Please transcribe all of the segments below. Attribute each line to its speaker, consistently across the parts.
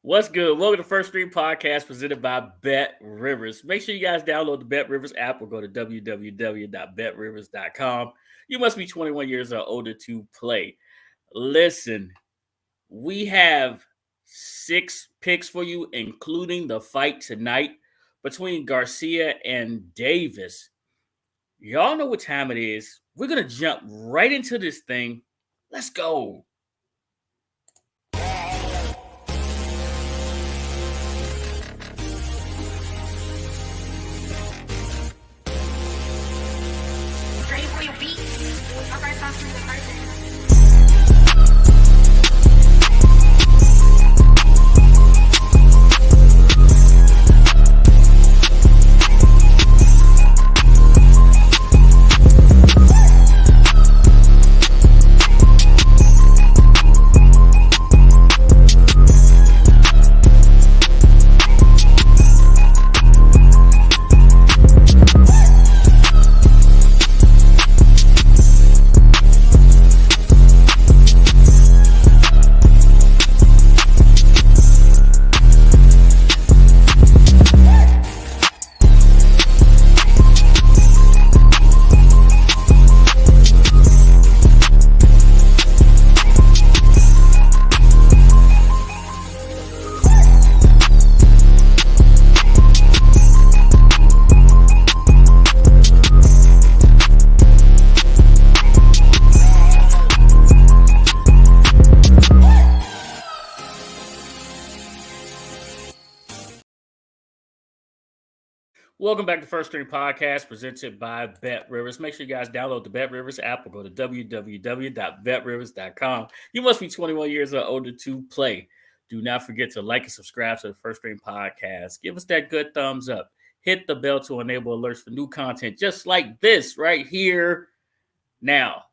Speaker 1: What's good? Welcome to First Stream Podcast presented by Bet Rivers. Make sure you guys download the Bet Rivers app or go to www.betrivers.com. You must be 21 years or older to play. Listen, we have 6 picks for you, including the fight tonight between Garcia and Davis. Y'all know what time it is. We're going to jump right into this thing. Let's go. Welcome back to First Stream Podcast presented by Bet Rivers. Make sure you guys download the Bet Rivers app or go to www.betrivers.com. You must be 21 years or older to play. Do not forget to like and subscribe to the First Stream Podcast. Give us that good thumbs up. Hit the bell to enable alerts for new content just like this right here. Now,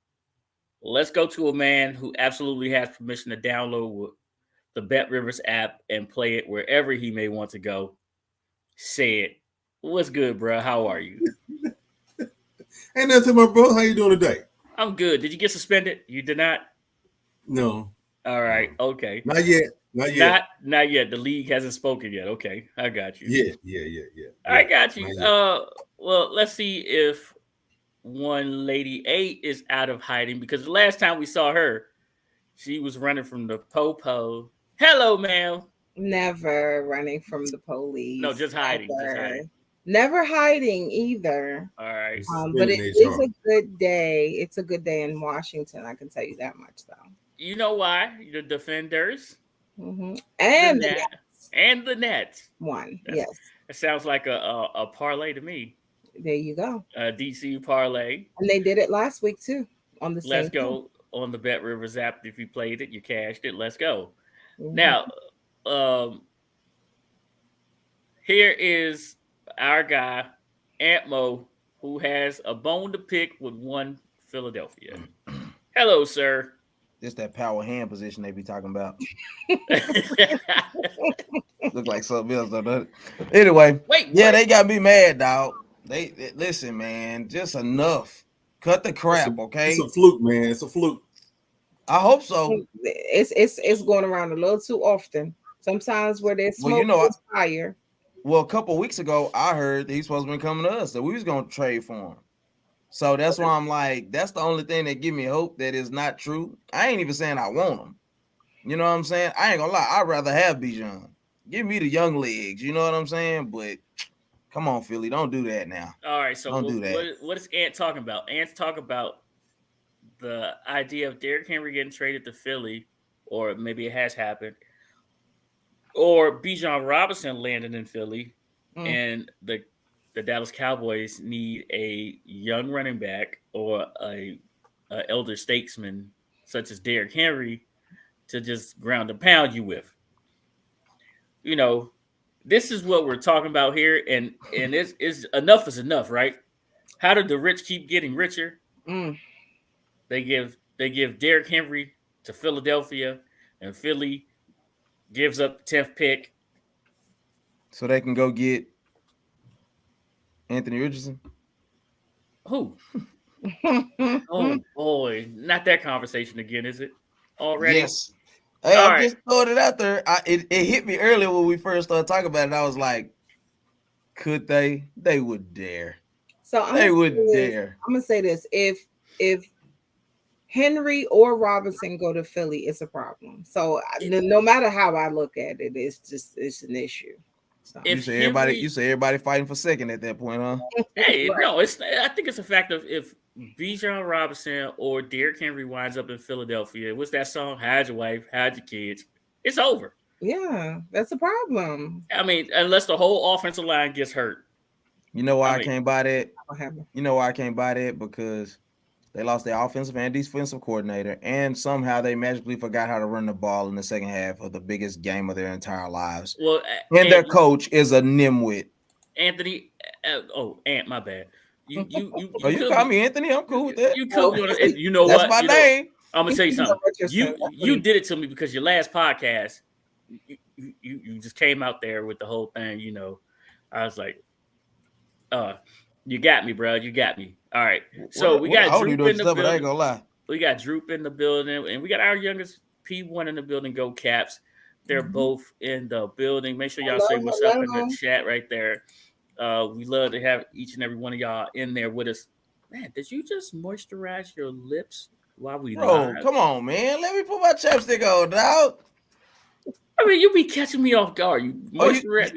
Speaker 1: let's go to a man who absolutely has permission to download the Bet Rivers app and play it wherever he may want to go. Say it. What's good, bro? How are you?
Speaker 2: Ain't nothing to my bro. How you doing today?
Speaker 1: I'm good. Did you get suspended? You did not?
Speaker 2: No.
Speaker 1: All right. Okay.
Speaker 2: Not yet. Not yet.
Speaker 1: Not yet. The league hasn't spoken yet. Okay. I got you.
Speaker 2: Yeah.
Speaker 1: I got you. Well, let's see if one Lady A is out of hiding because the last time we saw her, she was running from the po-po. Hello, ma'am.
Speaker 3: Never running from the police.
Speaker 1: No, just hiding. Just hiding.
Speaker 3: Never hiding either.
Speaker 1: All right.
Speaker 3: But it is a good day. It's a good day in Washington. I can tell you that much, though.
Speaker 1: You know why? The Defenders.
Speaker 3: Mm-hmm. And the Nets.
Speaker 1: And the Nets.
Speaker 3: Yes.
Speaker 1: It sounds like a parlay to me.
Speaker 3: There you go.
Speaker 1: A DC parlay.
Speaker 3: And they did it last week, too. On the same
Speaker 1: Let's go. On the Bet Rivers app. If you played it, you cashed it. Let's go.
Speaker 3: Mm-hmm.
Speaker 1: Now, here is our guy, Ant Mo, who has a bone to pick with one Philadelphia. Hello, sir.
Speaker 4: This that power hand position they be talking about. Look like something else, don't it? Anyway, wait. They got me mad, dog. They listen, man. Just enough. Cut the crap, okay?
Speaker 2: It's a fluke, man. It's a fluke.
Speaker 4: I hope so.
Speaker 3: It's going around a little too often. Sometimes where there's smoke, there's fire.
Speaker 4: Well, a couple of weeks ago, I heard that he's supposed to be coming to us, that we was going to trade for him. So that's why I'm like, that's the only thing that give me hope that is not true. I ain't even saying I want him. You know what I'm saying? I ain't gonna lie. I'd rather have Bijan. Give me the young legs. You know what I'm saying? But come on, Philly. Don't do that now.
Speaker 1: All right. So
Speaker 4: don't do that.
Speaker 1: What is Ant talking about? Ant's talking about the idea of Derrick Henry getting traded to Philly, or maybe it has happened, or Bijan Robinson landing in Philly, and the Dallas Cowboys need a young running back or a elder statesman such as Derrick Henry to just ground and pound you with. You know, this is what we're talking about here, and it's enough is enough, right? How did the rich keep getting richer? They give Derrick Henry to Philadelphia, and Philly gives up the 10th pick
Speaker 4: so they can go get Anthony Richardson.
Speaker 1: Who? Oh boy, not that conversation again, is it? Already?
Speaker 4: Yes. Hey,
Speaker 1: All
Speaker 4: I'm
Speaker 1: right.
Speaker 4: just throwing it out there. It hit me earlier when we first started talking about it. I was like, could they? They would dare.
Speaker 3: So
Speaker 4: They would dare.
Speaker 3: I'm gonna say this: if Henry or Robinson go to Philly, it's a problem. So no matter how I look at it, it's an issue. So
Speaker 4: You
Speaker 1: If
Speaker 4: say
Speaker 1: Henry,
Speaker 4: everybody fighting for second at that point, huh?
Speaker 1: hey, no, it's. I think it's a fact of if Bijan Robinson or Derrick Henry winds up in Philadelphia. What's that song? Hide your wife, hide your kids. It's over.
Speaker 3: yeah, that's a problem.
Speaker 1: I mean, unless the whole offensive line gets hurt.
Speaker 4: You know why
Speaker 1: I
Speaker 4: I
Speaker 1: mean,
Speaker 4: can't buy that?
Speaker 3: What happened?
Speaker 4: You know why I can't buy that? Because they lost their offensive and defensive coordinator, and somehow they magically forgot how to run the ball in the second half of the biggest game of their entire lives.
Speaker 1: well,
Speaker 4: And their coach is a nimwit.
Speaker 1: Anthony. Ant, my bad.
Speaker 4: Oh,
Speaker 1: You
Speaker 4: you
Speaker 1: could
Speaker 4: call
Speaker 1: be.
Speaker 4: me Anthony. I'm cool with that.
Speaker 1: You could be on. You know
Speaker 4: That's
Speaker 1: what?
Speaker 4: my name.
Speaker 1: I'm gonna tell you something.
Speaker 3: Richardson.
Speaker 1: You did it to me because your last podcast, you just came out there with the whole thing. I was like, you got me, bro. You got me. All right. So we got
Speaker 4: I don't even
Speaker 1: Droop
Speaker 4: know
Speaker 1: in the
Speaker 4: stuff, but I ain't
Speaker 1: building.
Speaker 4: gonna lie.
Speaker 1: We got Droop in the building, and we got our youngest P1 in the building. Go Caps. They're both in the building. Make sure y'all say what's up in the chat right there. We love to have each and every one of y'all in there with us. Man, did you just moisturize your lips while we
Speaker 4: Bro,
Speaker 1: live?
Speaker 4: come on, man. Let me put my chapstick on, dog.
Speaker 1: I mean, you be catching me off guard. You moisturize.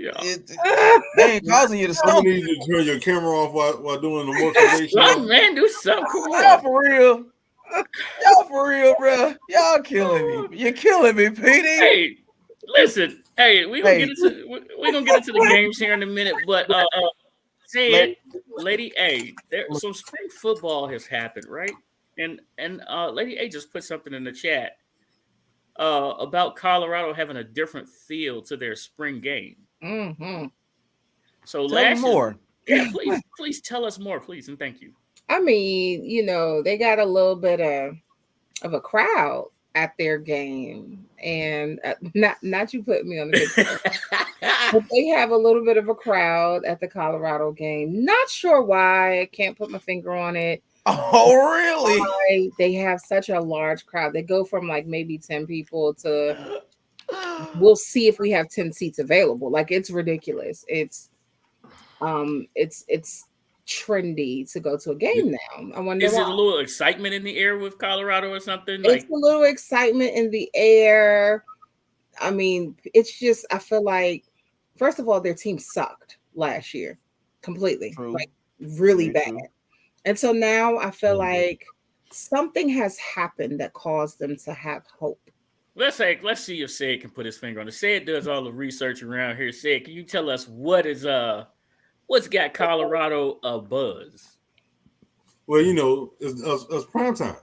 Speaker 4: They ain't causing you to
Speaker 2: I
Speaker 4: stumble.
Speaker 2: need you to turn your camera off while doing the motivation.
Speaker 1: Some man, do something. Come
Speaker 4: Y'all
Speaker 1: on.
Speaker 4: for real. Y'all for real, bro. Y'all killing me. You're killing me, Petey.
Speaker 1: Hey, listen. Hey, we're gonna get into the games here in a minute, but saying Lady A, some spring football has happened, right? And Lady A just put something in the chat about Colorado having a different feel to their spring game.
Speaker 3: Mm-hmm.
Speaker 1: So
Speaker 4: Tell me more.
Speaker 1: Yeah, please tell us more, please, and thank you.
Speaker 3: I mean, they got a little bit of a crowd at their game, and not you putting me on the good but they have a little bit of a crowd at the Colorado game. Not sure why. I can't put my finger on it.
Speaker 4: Oh, really?
Speaker 3: Why they have such a large crowd. They go from like maybe 10 people to we'll see if we have 10 seats available. Like it's ridiculous. It's trendy to go to a game now. I wonder
Speaker 1: Is
Speaker 3: why.
Speaker 1: it a little excitement in the air with Colorado or something?
Speaker 3: It's a little excitement in the air. I mean, it's just I feel like first of all, their team sucked last year completely.
Speaker 4: True.
Speaker 3: Like really bad.
Speaker 4: True.
Speaker 3: And so now I feel like something has happened that caused them to have hope.
Speaker 1: Let's see if Sid can put his finger on it. Sid does all the research around here. Sid, can you tell us what's got Colorado a buzz?
Speaker 2: Well, it's prime time.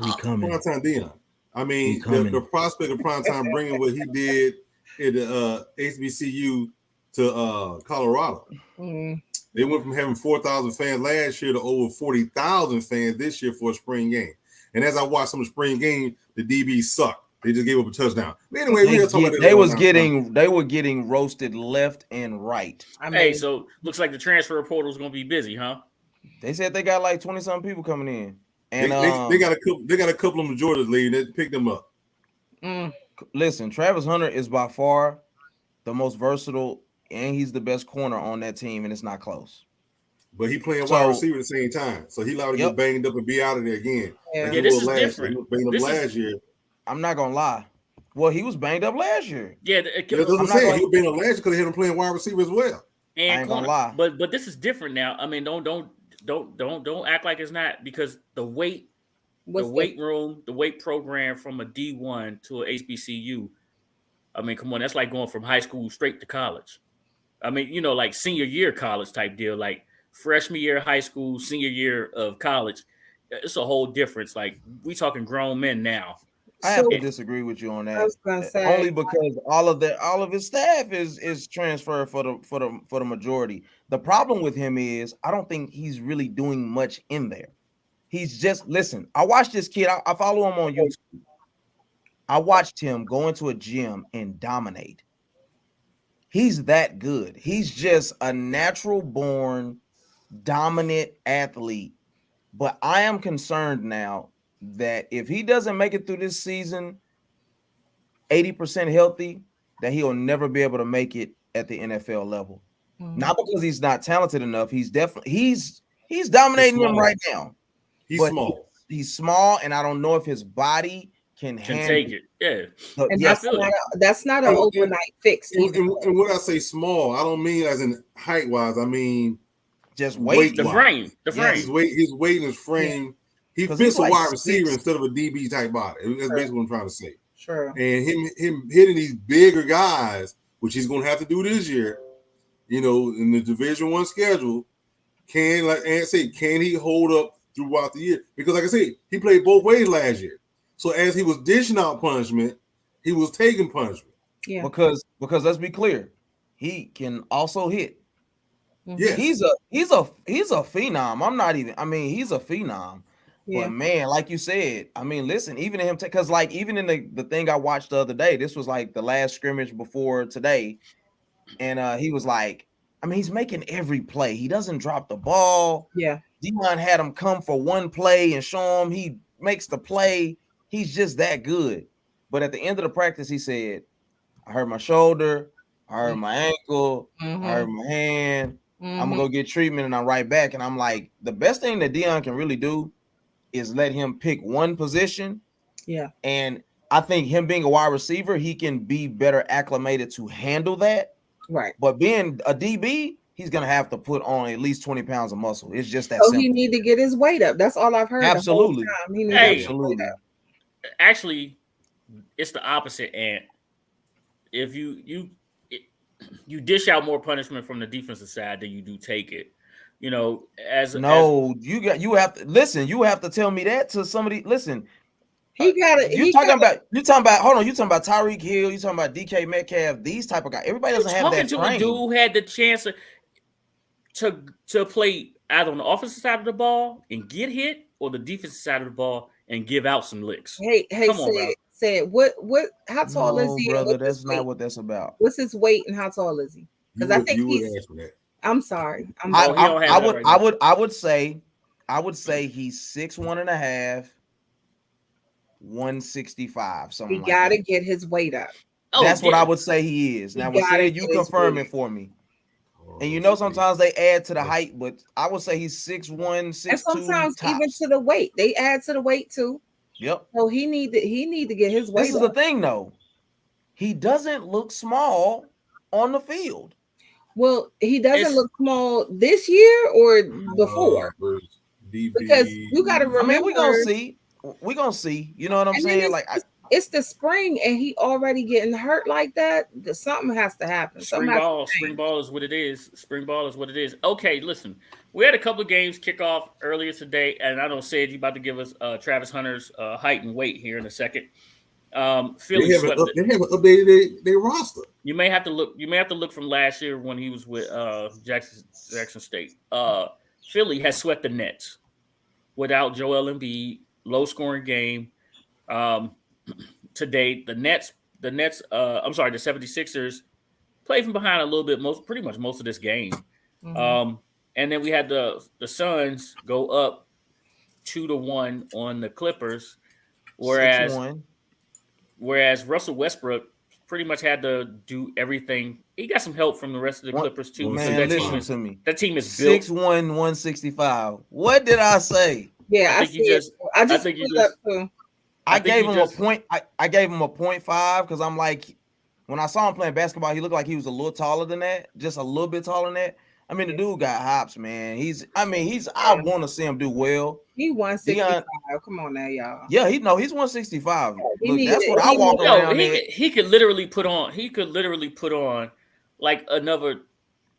Speaker 4: We coming.
Speaker 2: Prime time Dion. I mean, the prospect of prime time bringing what he did in the HBCU to Colorado.
Speaker 3: Mm.
Speaker 2: They went from having 4,000 fans last year to over 40,000 fans this year for a spring game. And as I watched some of the spring game, the DBs sucked. They just gave up a touchdown. But anyway,
Speaker 4: they were getting roasted left and right.
Speaker 1: Hey, so looks like the transfer portal is going to be busy, huh?
Speaker 4: They said they got like 20-something people coming in, and
Speaker 2: they got a couple of Georgia's lead that picked them up.
Speaker 4: Listen, Travis Hunter is by far the most versatile, and he's the best corner on that team, and it's not close.
Speaker 2: But he playing wide receiver at the same time, so he allowed to get banged up and be out of there again.
Speaker 3: Yeah,
Speaker 1: this is different.
Speaker 2: He was banged up last year.
Speaker 4: I'm not gonna lie. Well, he was banged up last year.
Speaker 1: Yeah,
Speaker 2: that's what I'm saying. He was banged up last year because they had him playing wide receiver as well.
Speaker 1: And
Speaker 4: I ain't gonna lie.
Speaker 1: But this is different now. I mean, don't act like it's not, because the weight room, the weight program from a D1 to a HBCU. I mean, come on, that's like going from high school straight to college. I mean, like senior year college type deal, like freshman year of high school, senior year of college. It's a whole difference. Like we talking grown men now.
Speaker 4: I have to disagree with you on that.
Speaker 3: I was gonna say,
Speaker 4: only because all of his staff is transferred for the majority. The problem with him is I don't think he's really doing much in there. He's just I watched this kid. I follow him on YouTube. I watched him go into a gym and dominate. He's that good. He's just a natural born dominant athlete. But I am concerned now that if he doesn't make it through this season, 80% healthy, that he'll never be able to make it at the NFL level. Not because he's not talented enough. He's definitely he's dominating them right now.
Speaker 2: He's small.
Speaker 4: He's small, and I don't know if his body can
Speaker 1: take it. Yeah.
Speaker 3: And
Speaker 4: Yes.
Speaker 3: that's not an overnight fix.
Speaker 2: And when I say small, I don't mean as in height wise. I mean
Speaker 4: just weight.
Speaker 1: The frame.
Speaker 2: His weight and his frame. He fits a wide receiver instead of a DB type body. That's basically what I'm trying to say.
Speaker 3: Sure.
Speaker 2: And him hitting these bigger guys, which he's going to have to do this year, you know, in the Division I schedule, like Ant said, can he hold up throughout the year? Because like I said, he played both ways last year. So as he was dishing out punishment, he was taking punishment.
Speaker 3: Yeah.
Speaker 4: Because let's be clear, he can also hit.
Speaker 2: Yeah.
Speaker 4: He's a phenom. He's a phenom. Yeah. But man, like you said, I mean, listen, even in him, because like even in the thing I watched the other day, this was like the last scrimmage before today, and he was like, I mean, he's making every play. He doesn't drop the ball.
Speaker 3: Yeah.
Speaker 4: Deion had him come for one play and show him he makes the play. He's just that good. But at the end of the practice, he said, I hurt my shoulder, I hurt my ankle, I hurt my hand. I'm gonna go get treatment, and I'm right back. And I'm like, the best thing that Deion can really do is let him pick one position.
Speaker 3: Yeah.
Speaker 4: And I think him being a wide receiver, he can be better acclimated to handle that.
Speaker 3: Right.
Speaker 4: But being a DB, he's gonna have to put on at least 20 pounds of muscle. It's just that
Speaker 3: simple. He need to get his weight up. That's all I've heard.
Speaker 4: Absolutely.
Speaker 3: Absolutely.
Speaker 1: Actually, it's the opposite, and if you dish out more punishment from the defensive side than you do take it. You know,
Speaker 4: you have to listen. You have to tell me that to somebody. Listen,
Speaker 3: you talking about
Speaker 4: Tyreek Hill. You talking about DK Metcalf. These type of guys. Everybody doesn't have that.
Speaker 1: Talking to a dude who had the chance to play either on the offensive side of the ball and get hit, or the defensive side of the ball and give out some licks.
Speaker 3: Hey, come on, said what? How tall is he?
Speaker 4: Brother, that's not what that's about.
Speaker 3: What's his weight and how tall is he? Because I think he's. I'm sorry.
Speaker 4: I would say he's 6'1.5", 165. Something.
Speaker 3: He gotta get his weight up.
Speaker 4: That's what I would say he is. Now, you confirm it for me. And you know, sometimes they add to the height, but I would say he's 6'1", 6'2".
Speaker 3: And sometimes even to the weight, they add to the weight too.
Speaker 4: Yep.
Speaker 3: So he need to get his weight.
Speaker 4: This is the thing, though. He doesn't look small on the field.
Speaker 3: Well, he doesn't look small this year or before. Because you got to remember,
Speaker 4: we're gonna see. You know what I'm saying? Like
Speaker 3: it's the spring, and he already getting hurt like that. Something has to happen.
Speaker 1: Spring ball is what it is. Spring ball is what it is. Okay, listen, we had a couple of games kick off earlier today, and I don't say you're about to give us Travis Hunter's height and weight here in a second. Philly
Speaker 2: they haven't updated their roster.
Speaker 1: You may have to look from last year when he was with Jackson State. Philly has swept the Nets without Joel Embiid. Low scoring game. Today, the 76ers played from behind a little bit, pretty much most of this game. And then we had the Suns go up 2-1 on the Clippers, whereas Russell Westbrook pretty much had to do everything. He got some help from the rest of the Clippers too.
Speaker 4: Man, listen to me.
Speaker 1: That team is built.
Speaker 4: 6'1", 165. What did I say?
Speaker 3: Yeah, I
Speaker 4: gave him a point. I gave him a 0.5 because I'm like, when I saw him playing basketball, he looked like he was a little taller than that, just a little bit taller than that. I mean, the dude got hops, man. I want to see him do well.
Speaker 3: He 165. Come on now, y'all.
Speaker 4: Yeah, he's 165. Look, that's what I walk around.
Speaker 1: He could literally put on like another.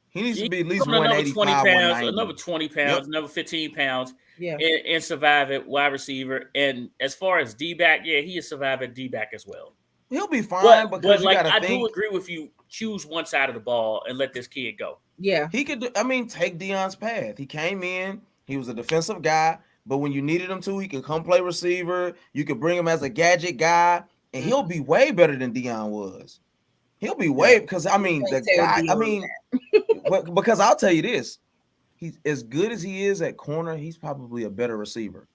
Speaker 4: He needs to be at least 185,
Speaker 1: 20 pounds, another 20 pounds, another 15 pounds.
Speaker 3: Yeah,
Speaker 1: and survive at wide receiver. And as far as D-back, yeah, he has survived at D-back as well.
Speaker 4: He'll be fine,
Speaker 1: but like I do agree with you. Choose one side of the ball and let this kid go.
Speaker 3: Yeah,
Speaker 4: he could. Take Deion's path. He came in. He was a defensive guy, but when you needed him to, he could come play receiver. You could bring him as a gadget guy, and he'll be way better than Deion was. He'll be way because because I'll tell you this. He's as good as he is at corner. He's probably a better receiver.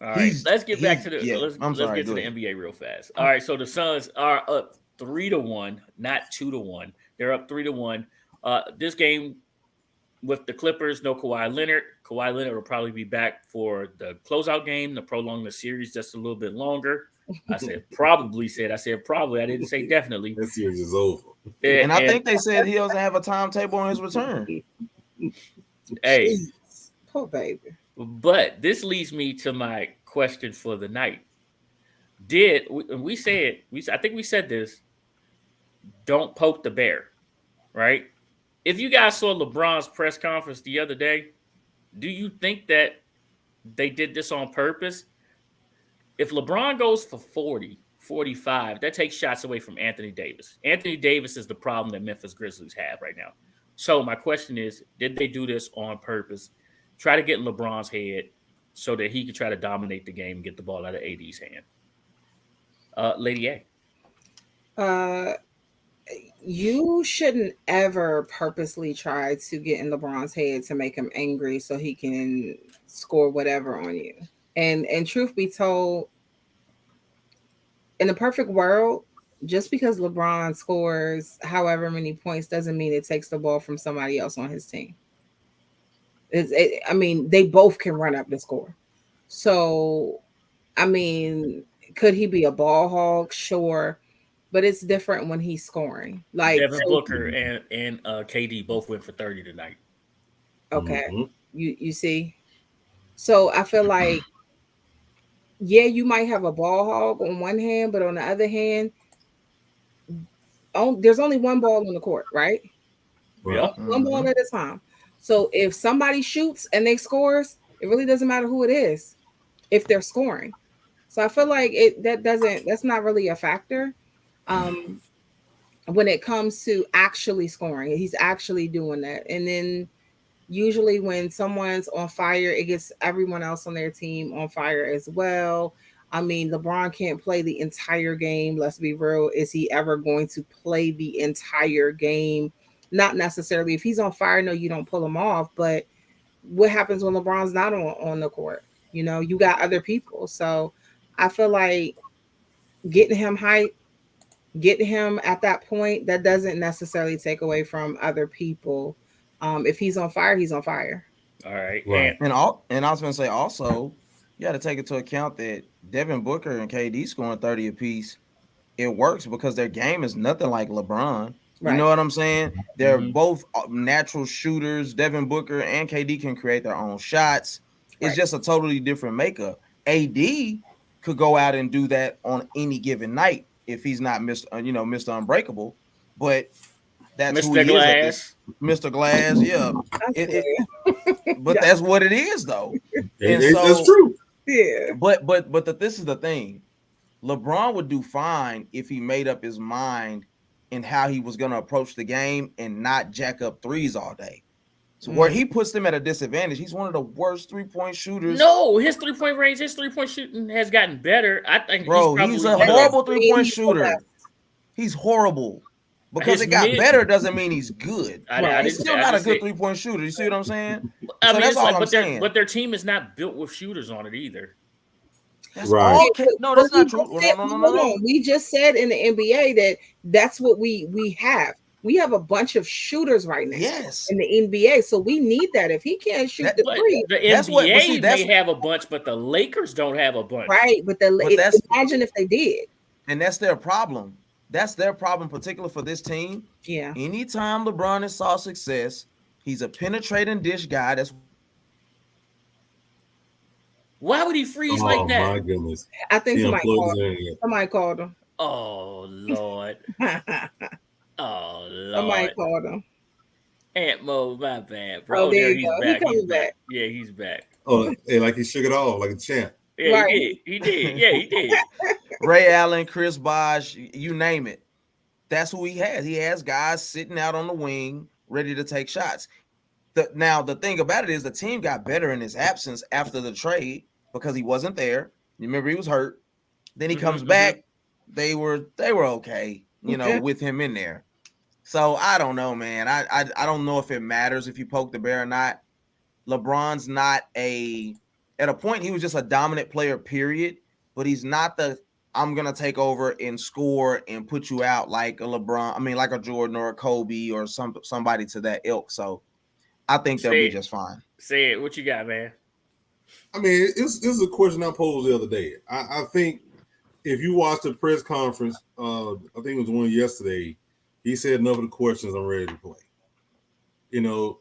Speaker 1: All right, let's get back to
Speaker 4: I'm
Speaker 1: let's
Speaker 4: sorry,
Speaker 1: get to
Speaker 4: go
Speaker 1: the
Speaker 4: ahead.
Speaker 1: NBA real fast. All right, so the Suns are up 3-1, not 2-1. They're up 3-1. This game with the Clippers, no Kawhi Leonard. Kawhi Leonard will probably be back for the closeout game to prolong the series just a little bit longer. I said probably. I didn't say definitely.
Speaker 2: That series is over.
Speaker 4: And I think they said he doesn't have a timetable on his return.
Speaker 1: Hey,
Speaker 3: Jeez. Poor baby.
Speaker 1: but this leads me to my question for the night. I think we said this, don't poke the bear, right? If you guys saw LeBron's press conference the other day, do you think that they did this on purpose? If LeBron goes for 40, 45, that takes shots away from Anthony Davis. Anthony Davis is the problem that Memphis Grizzlies have right now. So my question is, did they do this on purpose? Try to get in LeBron's head so that he could try to dominate the game and get the ball out of AD's hand. Lady A.
Speaker 3: You shouldn't ever purposely try to get in LeBron's head to make him angry so he can score whatever on you. And truth be told, in a perfect world, just because LeBron scores however many points doesn't mean it takes the ball from somebody else on his team. I mean, they both can run up the score. So, I mean, could he be a ball hog? Sure. But it's different when he's scoring. Like
Speaker 1: Devin Booker and KD both went for 30 tonight.
Speaker 3: Okay. You see? So I feel like, yeah, you might have a ball hog on one hand, but on the other hand, there's only one ball on the court, right?
Speaker 1: Yep.
Speaker 3: One ball at a time. So if somebody shoots and they scores, it really doesn't matter who it is if they're scoring. So I feel like that's not really a factor. When it comes to actually scoring, he's actually doing that. And then usually when someone's on fire, it gets everyone else on their team on fire as well. I mean, LeBron can't play the entire game. Let's be real. Is he ever going to play the entire game? Not necessarily. If he's on fire, no, you don't pull him off. But what happens when LeBron's not on the court? You know, you got other people. So I feel like getting him hype, getting him at that point, that doesn't necessarily take away from other people. If he's on fire, he's on fire.
Speaker 1: All right.
Speaker 2: Right.
Speaker 4: And I was going to say also, you got to take into account that Devin Booker and KD scoring 30 apiece. It works because their game is nothing like LeBron.
Speaker 3: Right.
Speaker 4: You know what I'm saying? They're both natural shooters. Devin Booker and KD can create their own shots. It's just a totally different makeup. AD could go out and do that on any given night if he's not Mr. Unbreakable. But that's
Speaker 1: Mr.
Speaker 4: who he
Speaker 1: Glass.
Speaker 4: is. Mr. Glass, yeah. But that's what it is, though.
Speaker 2: That's true.
Speaker 3: Yeah.
Speaker 4: But this is the thing. LeBron would do fine if he made up his mind in how he was going to approach the game and not jack up threes all day. So where he puts them at a disadvantage, he's one of the worst 3-point shooters.
Speaker 1: No, his 3-point range, his 3-point shooting has gotten better. I think
Speaker 4: he's a horrible 3-point shooter. He's horrible. Because it got better doesn't mean he's good. He's still not a good 3-point shooter. You see what I'm saying?
Speaker 1: I mean, that's all I'm saying. But their team is not built with shooters on it either.
Speaker 3: That's no, that's not true. No. We just said in the NBA that's what we have. We have a bunch of shooters right now.
Speaker 4: Yes.
Speaker 3: In the NBA, so we need that. If he can't shoot the three,
Speaker 1: the NBA may have a bunch, but the Lakers don't have a bunch.
Speaker 3: Right, but imagine if they did.
Speaker 4: And that's their problem. That's their problem, particularly for this team.
Speaker 3: Yeah.
Speaker 4: Anytime LeBron has saw success, he's a penetrating dish guy. That's
Speaker 1: why would he freeze like that?
Speaker 2: Oh my goodness!
Speaker 3: I think somebody called him.
Speaker 1: Oh Lord! Oh Lord!
Speaker 3: Somebody called him.
Speaker 1: Aunt Mo, my bad, bro.
Speaker 3: Oh, there you
Speaker 1: he's
Speaker 3: go.
Speaker 1: back.
Speaker 3: He's back.
Speaker 1: Yeah, he's back.
Speaker 2: Oh, hey, like he shook it off, like a champ.
Speaker 1: Yeah,
Speaker 3: Right.
Speaker 1: he did. Yeah, he did.
Speaker 4: Ray Allen, Chris Bosh, you name it. That's who he has. He has guys sitting out on the wing, ready to take shots. Now, the thing about it is the team got better in his absence after the trade because he wasn't there. You remember he was hurt. Then he comes back. They were okay, with him in there. So I don't know, man. I don't know if it matters if you poke the bear or not. LeBron's not as at a point he was just a dominant player, period. But he's not the I'm gonna take over and score and put you out like a LeBron. I mean, like a Jordan or a Kobe or somebody to that ilk. So I think they'll be just fine.
Speaker 1: Say it. What you got, man?
Speaker 2: I mean, this is a question I posed the other day. I think if you watch the press conference, I think it was one yesterday, he said enough of the questions, I'm ready to play. You know,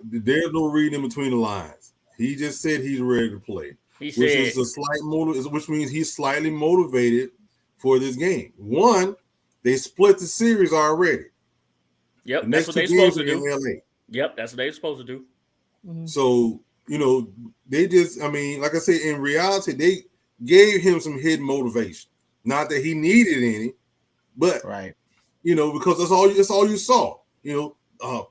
Speaker 2: there's no reading in between the lines. He just said he's ready to play. Which is a slight which means he's slightly motivated for this game. One, they split the series already.
Speaker 1: Yep, that's what they're supposed to do. LA. Yep, that's what they're supposed to do.
Speaker 2: Mm-hmm. So, you know, they just, I mean, like I said, in reality, they gave him some hidden motivation. Not that he needed any, but
Speaker 4: right,
Speaker 2: you know, because that's all you saw. You know,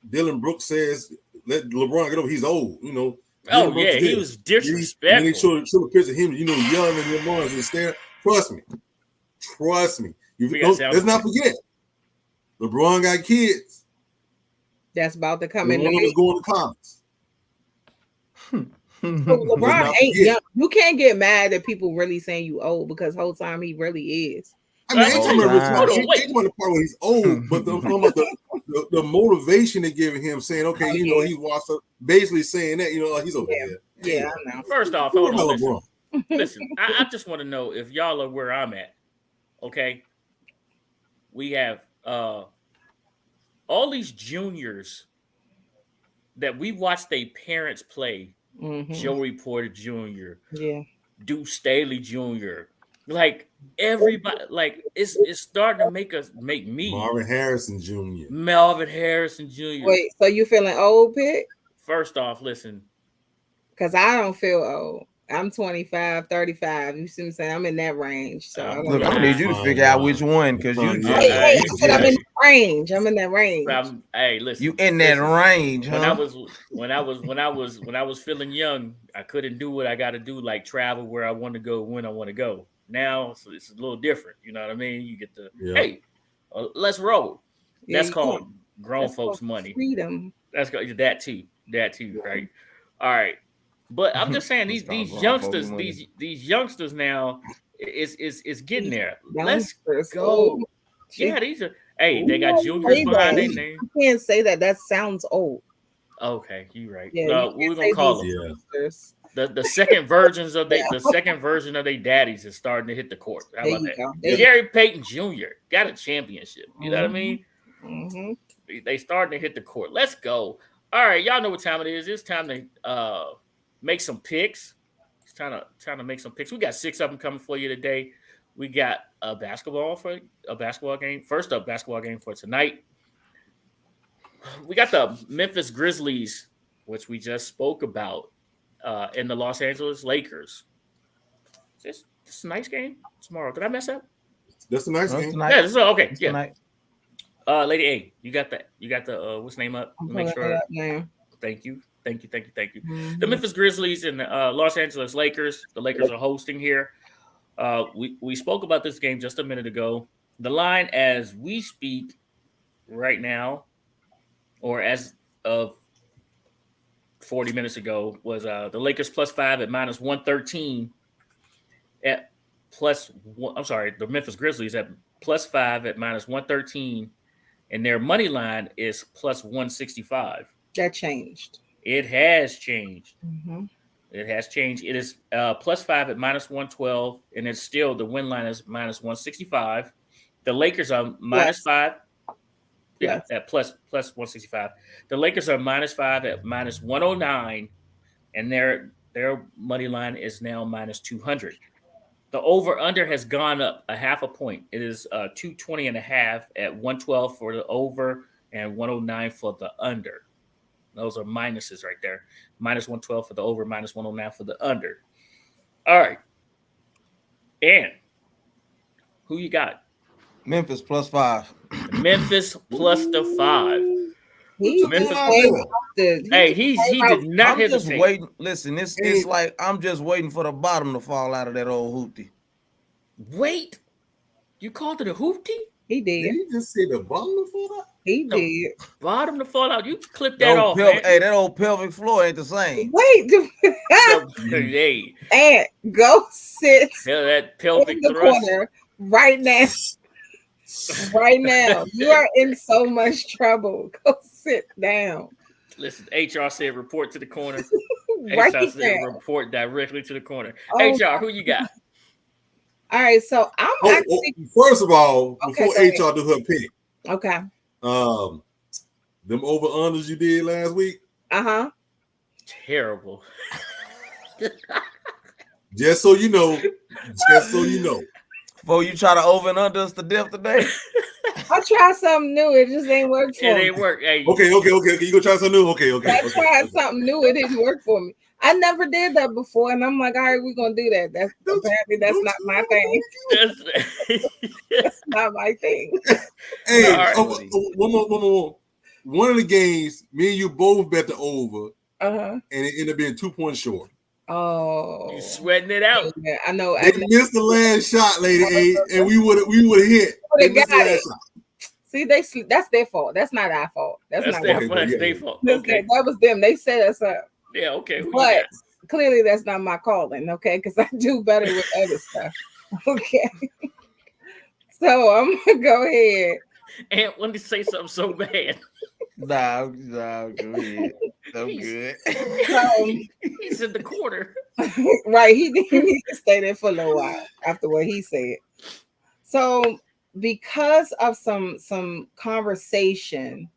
Speaker 2: Dylan Brooks says, "Let LeBron get over. He's old." You know.
Speaker 1: Oh yeah, he was disrespectful.
Speaker 2: And they showed a picture of him, you know, yelling at LeBron and staring. Trust me. Let's not forget, LeBron got kids.
Speaker 3: That's about to come in.
Speaker 2: LeBron is going to college.
Speaker 3: So LeBron ain't young. You can't get mad at people really saying you old because the whole time he really is.
Speaker 2: I mean, I ain't talking about the part where he's old, but the motivation they're giving him, saying, okay, you know, he's watched up, basically saying that, you know, he's over there.
Speaker 3: Yeah, I know.
Speaker 1: First off, hold on. Listen, I just want to know if y'all are where I'm at. Okay. We have all these juniors that we watched their parents play. Mm-hmm. Joey Porter Jr.
Speaker 3: Yeah.
Speaker 1: Deuce Staley Jr. Like everybody, like it's starting to make me
Speaker 2: Marvin Harrison Jr.
Speaker 3: Wait, so you feeling old, Pitt?
Speaker 1: First off, listen.
Speaker 3: Because I don't feel old. I'm 25, 35. You see what I'm saying? I'm in that range. So
Speaker 4: I'm gonna need you to figure out which one because you.
Speaker 3: I'm in that range. I'm in that range.
Speaker 1: Hey, listen.
Speaker 4: You in that range, huh?
Speaker 1: When I was feeling young, I couldn't do what I got to do, like travel where I want to go when I want to go. Now it's a little different. You know what I mean? You get to hey, let's roll. That's called grown folks' money.
Speaker 3: Freedom.
Speaker 1: That's that too, right? All right. But I'm just saying these youngsters, these youngsters now is getting there. Let's go. Yeah, these are. Hey, they got juniors behind their name.
Speaker 3: You can't say that. That sounds old.
Speaker 1: Okay, you're right.
Speaker 3: Yeah,
Speaker 1: we're gonna call them the second versions of the second version of their daddies is starting to hit the court. How about that? Gary Payton Jr. got a championship. You know what I mean?
Speaker 3: Mm-hmm.
Speaker 1: They starting to hit the court. Let's go. All right, y'all know what time it is. It's time to make some picks. It's time to make some picks. We got 6 of them coming for you today. We got a basketball game. First up, basketball game for tonight. We got the Memphis Grizzlies, which we just spoke about, and the Los Angeles Lakers. This is a nice game tomorrow. Did I mess up?
Speaker 2: That's a nice game.
Speaker 1: Tonight. Yeah, this is okay. It's tonight. Lady A, you got the what's name up? Make sure. Thank you. Mm-hmm. The Memphis Grizzlies and the Los Angeles Lakers. The Lakers are hosting here. We spoke about this game just a minute ago. The line as we speak right now, or as of 40 minutes ago, was the Lakers +5 at -113 at +1. I'm sorry, the Memphis Grizzlies at +5 at -113, and their money line is +165.
Speaker 3: That changed.
Speaker 1: It has changed.
Speaker 3: Mm-hmm.
Speaker 1: It has changed. It is +5 at -112, and it's still the win line is -165. The Lakers are -5. Yeah, at plus 165. The Lakers are -5 at -109, and their money line is now -200. The over-under has gone up a half a point. It is 220.5 at 112 for the over and 109 for the under. Those are minuses right there. -112 for the over, -109 for the under. All right. And who you got?
Speaker 4: Memphis +5.
Speaker 1: Memphis +5. He did not hesitate.
Speaker 4: Just waiting. Listen, it's like I'm just waiting for the bottom to fall out of that old hoopty.
Speaker 1: Wait, you called it a hoopty?
Speaker 3: He
Speaker 2: Did
Speaker 3: did.
Speaker 2: he just say the bottom of the fallout?
Speaker 3: He
Speaker 1: No.
Speaker 3: did.
Speaker 1: Bottom to fall out. You clip
Speaker 4: The
Speaker 1: that
Speaker 4: old
Speaker 1: off, man.
Speaker 4: hey, that old pelvic floor ain't the same.
Speaker 3: Wait,
Speaker 1: Hey,
Speaker 3: Aunt, go sit
Speaker 1: hell, that
Speaker 3: in
Speaker 1: pelvic
Speaker 3: the
Speaker 1: thrust.
Speaker 3: corner right now. Right now, you are in so much trouble. Go sit down.
Speaker 1: Listen, HR said report to the corner.
Speaker 3: Right
Speaker 1: HR said
Speaker 3: now.
Speaker 1: report directly to the corner.
Speaker 3: Oh,
Speaker 1: HR, who you got?
Speaker 3: all right. So I'm actually
Speaker 2: First of all,
Speaker 3: Okay,
Speaker 2: before
Speaker 3: go ahead.
Speaker 2: HR do her pick,
Speaker 3: okay.
Speaker 2: them over unders you did last week,
Speaker 3: Uh-huh.
Speaker 1: Terrible.
Speaker 2: just so you know,
Speaker 4: Before you try to over and under us to death today.
Speaker 3: I tried something new. It just ain't work for
Speaker 1: It
Speaker 3: me.
Speaker 1: ain't work. Hey,
Speaker 2: Okay. You go try something new. Okay.
Speaker 3: I tried something new. It didn't work for me. I never did that before, and I'm like, all right, we're gonna do that. That's apparently that's not my thing. That's not my thing.
Speaker 2: Hey,
Speaker 1: All right.
Speaker 2: one more. One of the games, me and you both bet the over,
Speaker 3: Uh-huh.
Speaker 2: and it ended up being 2 points short.
Speaker 3: Oh,
Speaker 1: You sweating it out.
Speaker 3: yeah, I know.
Speaker 2: They missed the last shot, Lady A, and we would have hit. They missed the last shot.
Speaker 3: See, that's their fault. That's not our fault. That's not
Speaker 1: their
Speaker 3: our
Speaker 1: fault.
Speaker 3: fault.
Speaker 1: That's their fault.
Speaker 3: That's
Speaker 1: Okay.
Speaker 3: that was them. They set us up.
Speaker 1: Yeah. Okay. Who you
Speaker 3: But
Speaker 1: got?
Speaker 3: clearly, that's not my calling. Okay, because I do better with other stuff. Okay. So I'm gonna go ahead.
Speaker 1: And when they say something so bad,
Speaker 4: Nah, go ahead. I'm good.
Speaker 1: he's in the corner.
Speaker 3: Right, he need to stay there for a little while after what he said. So because of some conversation,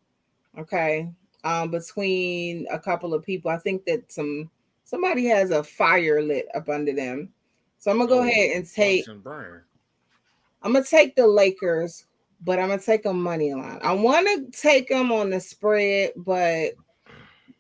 Speaker 3: okay, between a couple of people, I think that somebody has a fire lit up under them. So I'm gonna go ahead and take. I'm gonna take the Lakers, but I'm gonna take a money line. I want to take them on the spread, but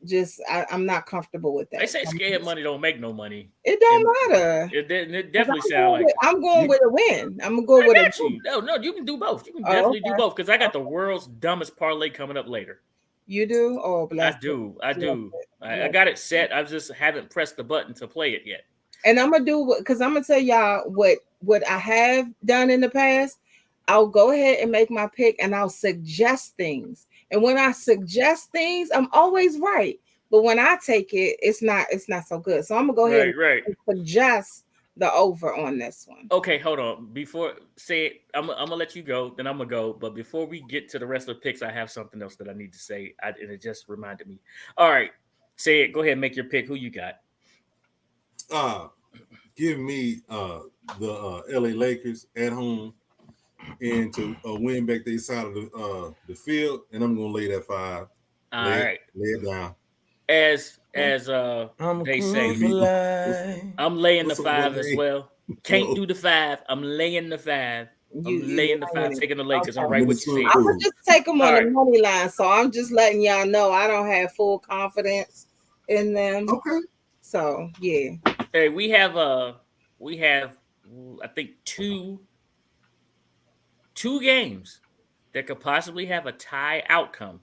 Speaker 3: just I'm not comfortable with that.
Speaker 1: They say scared money don't make no money.
Speaker 3: It don't matter.
Speaker 1: It definitely sounds like
Speaker 3: I'm going with a win. I'm gonna go with a win.
Speaker 1: No, you can do both. You can definitely do both because I got the world's dumbest parlay coming up later.
Speaker 3: You do? Oh, bless.
Speaker 1: I do. I got it set. I just haven't pressed the button to play it yet.
Speaker 3: And I'm gonna do because I'm gonna tell y'all what I have done in the past. I'll go ahead and make my pick and I'll suggest things. And when I suggest things, I'm always right. But when I take it, it's not so good. So I'm gonna go ahead and suggest the over on this one.
Speaker 1: Okay, hold on. Before say it, I'm gonna let you go, then I'm gonna go. But before we get to the rest of the picks, I have something else that I need to say. And it just reminded me. All right, say it. Go ahead and make your pick. Who you got?
Speaker 2: Give me the LA Lakers at home and to win back their side of the field, and I'm gonna lay that 5.
Speaker 1: All right,
Speaker 2: lay it down.
Speaker 1: As they say, I'm laying the 5 as well. Can't do the 5. I'm laying the 5. I'm laying the 5, taking the Lakers. I'm right what you said.
Speaker 3: I would just take them on the money line. So I'm just letting y'all know I don't have full confidence in them.
Speaker 2: Okay.
Speaker 3: So yeah.
Speaker 1: Hey, we have I think two games that could possibly have a tie outcome.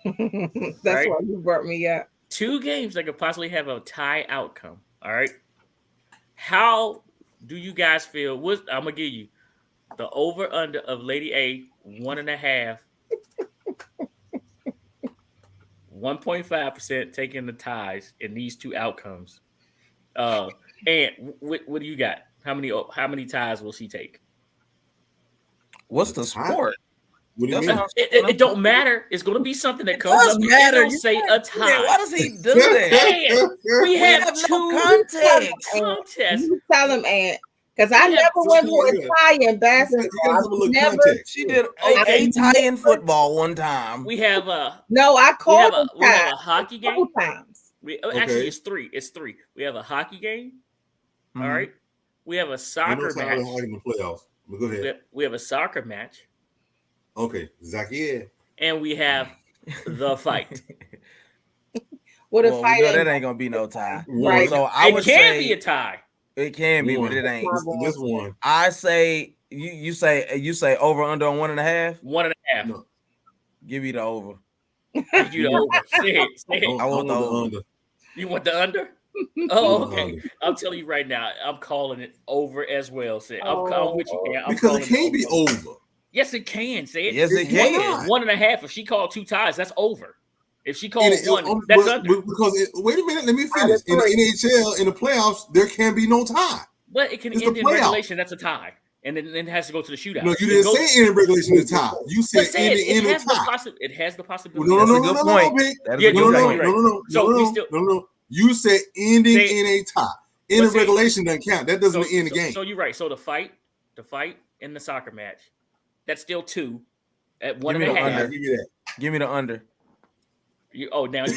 Speaker 3: That's why you brought me up. 2
Speaker 1: games that could possibly have a tie outcome. All right. How do you guys feel? I'm gonna give you the over under of Lady A 1.5, 1.5% taking the ties in these 2 outcomes. And what do you got? How many ties will she take?
Speaker 4: What's the sport?
Speaker 2: What do you mean?
Speaker 1: It don't matter. It's going to be something that comes up.
Speaker 4: It
Speaker 1: don't say a tie.
Speaker 4: Why does he do that?
Speaker 1: We have 2
Speaker 4: no context.
Speaker 3: You tell him, Aunt, because I never went to a tie in basketball.
Speaker 4: She did a tie in football one time.
Speaker 1: We have
Speaker 3: no. I called
Speaker 1: we have a hockey game.
Speaker 3: Times.
Speaker 1: Actually, it's 3. It's 3. We have a hockey game. Mm-hmm. All right. We have a soccer match.
Speaker 2: In the playoffs. But go ahead.
Speaker 1: We have a soccer match.
Speaker 2: Okay, Zakia.
Speaker 1: And we have the fight.
Speaker 3: What a fight!
Speaker 4: That ain't gonna be no tie,
Speaker 3: right?
Speaker 4: So I would
Speaker 1: say be a tie.
Speaker 4: It can be, but it ain't.
Speaker 2: This one.
Speaker 4: I say you say over under on 1.5.
Speaker 1: 1.5.
Speaker 2: No.
Speaker 4: Give me the over.
Speaker 1: Give you the over. Say it.
Speaker 4: I want the under.
Speaker 1: You want the under? Oh, okay. I'll tell you right now. I'm calling it over as well. I'm calling with you.
Speaker 2: Because it can't be over.
Speaker 1: Yes, it can. Say it.
Speaker 4: Yes, it
Speaker 2: Why
Speaker 4: can.
Speaker 2: not?
Speaker 1: 1.5. If she called 2 ties, that's over. If she
Speaker 2: And
Speaker 1: called
Speaker 2: it-
Speaker 1: one, that's
Speaker 2: but-
Speaker 1: under.
Speaker 2: because wait a minute, let me
Speaker 3: Out
Speaker 2: finish.
Speaker 3: of
Speaker 2: In the
Speaker 3: 3.
Speaker 2: NHL, in the playoffs, there can be no tie.
Speaker 1: But it can
Speaker 2: It's the
Speaker 1: end in
Speaker 2: playoffs.
Speaker 1: regulation. That's a tie, and then it has to go to the shootout.
Speaker 2: No, you
Speaker 1: It
Speaker 2: didn't
Speaker 1: goes-
Speaker 2: say in regulation to tie. You said
Speaker 1: But say
Speaker 2: in
Speaker 1: it.
Speaker 2: the
Speaker 1: It
Speaker 2: end of
Speaker 1: has the
Speaker 2: tie.
Speaker 1: It has the
Speaker 2: Well,
Speaker 1: possibility.
Speaker 2: no,
Speaker 4: That's
Speaker 2: no,
Speaker 4: a
Speaker 2: no,
Speaker 4: good
Speaker 2: no, no,
Speaker 4: point.
Speaker 2: no, Pink.
Speaker 4: That is
Speaker 1: Yeah,
Speaker 4: a
Speaker 2: No,
Speaker 1: you're
Speaker 4: good
Speaker 2: no,
Speaker 1: right.
Speaker 2: no,
Speaker 4: point.
Speaker 1: You're right.
Speaker 2: no, no,
Speaker 1: So
Speaker 2: no,
Speaker 1: we
Speaker 2: no,
Speaker 1: still.
Speaker 2: no, no. You said ending
Speaker 1: Say it.
Speaker 2: in a tie. In
Speaker 1: But
Speaker 2: a
Speaker 1: say-
Speaker 2: regulation doesn't count. That doesn't
Speaker 1: So,
Speaker 2: end the game.
Speaker 1: so you're right. So the fight in the soccer match, that's still 2 at
Speaker 4: Give me the
Speaker 1: 1.5.
Speaker 2: I'll
Speaker 4: under.
Speaker 2: give you that.
Speaker 4: Give me the under.
Speaker 1: Now you want the under.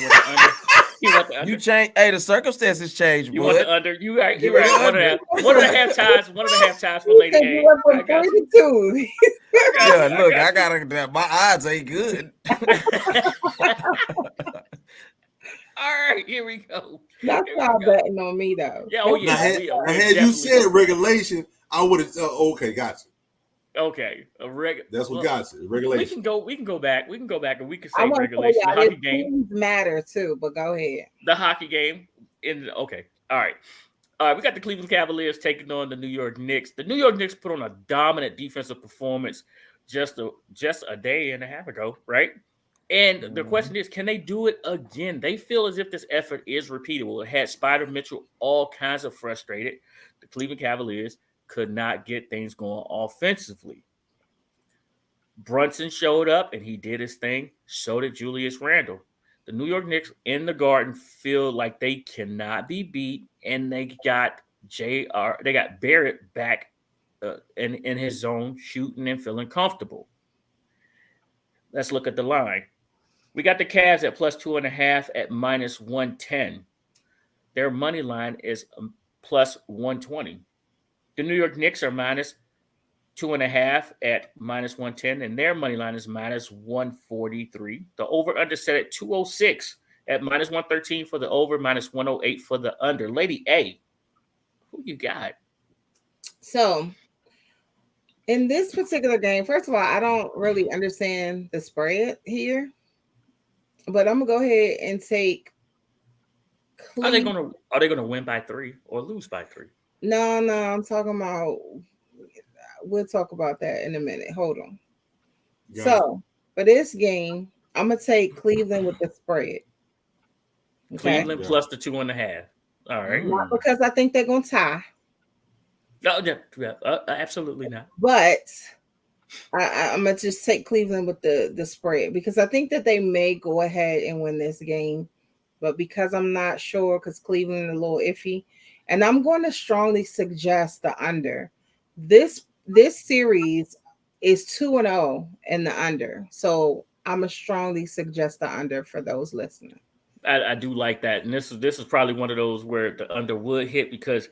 Speaker 1: You want the under.
Speaker 4: You change. Hey, the circumstances change,
Speaker 1: You want
Speaker 4: bud.
Speaker 1: the under. You right.
Speaker 4: Give
Speaker 1: You're
Speaker 4: me
Speaker 1: right.
Speaker 4: the
Speaker 1: One and a
Speaker 4: under.
Speaker 1: half ties. 1.5 ties for
Speaker 3: You
Speaker 1: Lady
Speaker 3: said
Speaker 1: A.
Speaker 3: you went
Speaker 1: I
Speaker 3: from
Speaker 1: got
Speaker 3: 3
Speaker 1: you.
Speaker 3: to 2.
Speaker 4: Yeah, look,
Speaker 1: I
Speaker 4: I
Speaker 1: got
Speaker 4: gotta. My odds ain't good.
Speaker 1: All right, here we go.
Speaker 3: That's
Speaker 1: Here we
Speaker 3: not
Speaker 1: go.
Speaker 3: betting on me though.
Speaker 1: Yeah, oh
Speaker 2: Now,
Speaker 1: yeah.
Speaker 2: had,
Speaker 1: we
Speaker 2: now,
Speaker 1: we're
Speaker 2: had you
Speaker 1: definitely-
Speaker 2: said regulation, I would have. Okay, gotcha.
Speaker 1: okay,
Speaker 2: That's what
Speaker 1: well,
Speaker 2: got you.
Speaker 1: we
Speaker 2: Regulation.
Speaker 1: can go. We can go back. And we can
Speaker 3: I
Speaker 1: say
Speaker 3: want to tell
Speaker 1: regulation. The
Speaker 3: y'all
Speaker 1: hockey
Speaker 3: this
Speaker 1: game.
Speaker 3: teams matter too, but go ahead.
Speaker 1: The hockey game. Okay. All right. We got the Cleveland Cavaliers taking on the New York Knicks. The New York Knicks put on a dominant defensive performance just a day and a half ago, right? And the question is, can they do it again? They feel as if this effort is repeatable. It had Spider Mitchell all kinds of frustrated. The Cleveland Cavaliers could not get things going offensively. Brunson showed up and he did his thing. So did Julius Randle. The New York Knicks in the Garden feel like they cannot be beat, and they got Barrett back in his zone, shooting and feeling comfortable. Let's look at the line. We got the Cavs at plus 2.5 at minus 110. Their money line is plus 120. The New York Knicks are minus 2.5 at minus 110, and their money line is minus 143. The over under set at 206 at minus 113 for the over, minus 108 for the under. Lady A, who you got?
Speaker 3: So in this particular game, first of all, I don't really understand the spread here, but I'm gonna go ahead and take.
Speaker 1: Are they gonna win by 3 or lose by 3?
Speaker 3: No, I'm talking about. We'll talk about that in a minute. Hold on.
Speaker 2: Got
Speaker 3: So for this game, I'm gonna take Cleveland with the spread. Okay,
Speaker 1: Cleveland plus the 2.5. All right.
Speaker 3: not because I think they're gonna tie,
Speaker 1: No, absolutely not.
Speaker 3: but I'm gonna just take Cleveland with the spread because I think that they may go ahead and win this game, but because I'm not sure, because Cleveland is a little iffy, and I'm going to strongly suggest the under. This series is 2-0 in the under, so I'm gonna strongly suggest the under for those listening.
Speaker 1: I do like that, and this is probably one of those where the under would hit because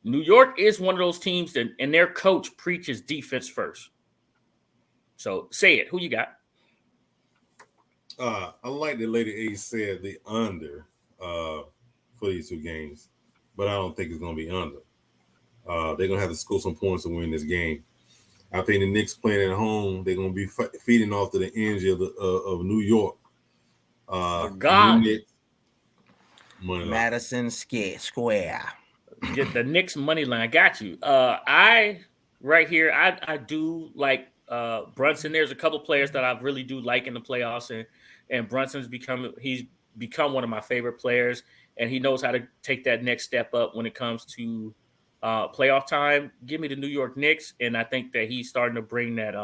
Speaker 1: New York is one of those teams that, and their coach preaches defense first. So say it. Who you got?
Speaker 2: I like that Lady A said the under for these two games, but I don't think it's going to be under. They're going to have to score some points to win this game. I think the Knicks playing at home, they're going to be feeding off to the energy of New York.
Speaker 1: God.
Speaker 2: Knicks, money line.
Speaker 4: Madison Square.
Speaker 1: Get the Knicks money line. Got you. I do like Brunson. There's a couple players that I really do like in the playoffs, and Brunson's become one of my favorite players, and he knows how to take that next step up when it comes to playoff time. Give me the New York Knicks, and I think that he's starting to bring that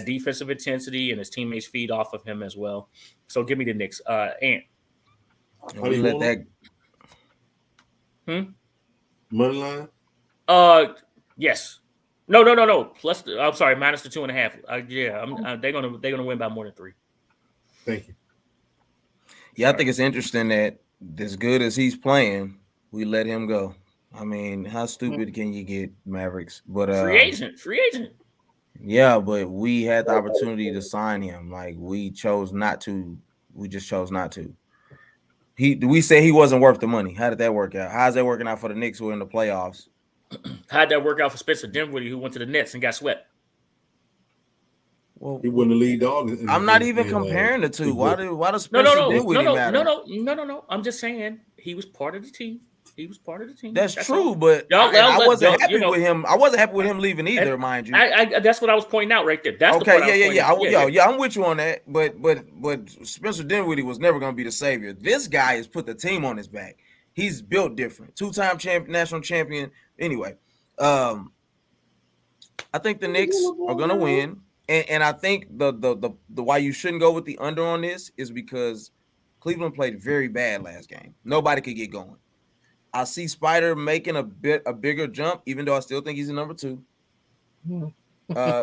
Speaker 1: defensive intensity, and his teammates feed off of him as well. So give me the Knicks. Ant.
Speaker 4: We let that.
Speaker 2: Money line?
Speaker 1: Yes. No. Plus, I'm sorry, minus the 2.5. They're gonna win by more than 3.
Speaker 2: Thank you.
Speaker 4: Yeah, I think it's interesting that as good as he's playing, we let him go. I mean, how stupid can you get, Mavericks? But
Speaker 1: free agent.
Speaker 4: Yeah, but we had the opportunity to sign him. Like we chose not to. We just chose not to. We said he wasn't worth the money. How did that work out? How's that working out for the Knicks who are in the playoffs?
Speaker 1: How'd that work out for Spencer Dinwiddie, who went to the Nets and got swept?
Speaker 4: Well,
Speaker 2: He wouldn't have lead dog.
Speaker 4: I'm not even comparing the two. Why does
Speaker 1: No.
Speaker 4: Spencer Dinwiddie matter?
Speaker 1: No. I'm just saying he was part of the team. He was part of the team.
Speaker 4: That's true,
Speaker 1: all.
Speaker 4: but I wasn't happy with him. I wasn't happy with him leaving either,
Speaker 1: and
Speaker 4: mind you.
Speaker 1: That's what I was pointing out right there. That's
Speaker 4: okay.
Speaker 1: The part
Speaker 4: Yeah. I'm with you on that. But Spencer Dinwiddie was never going to be the savior. This guy has put the team on his back. He's built different. 2-time national champion. Anyway, I think the Knicks are going to win, and I think the why you shouldn't go with the under on this is because Cleveland played very bad last game. Nobody could get going. I see Spider making a bigger jump, even though I still think he's a number 2.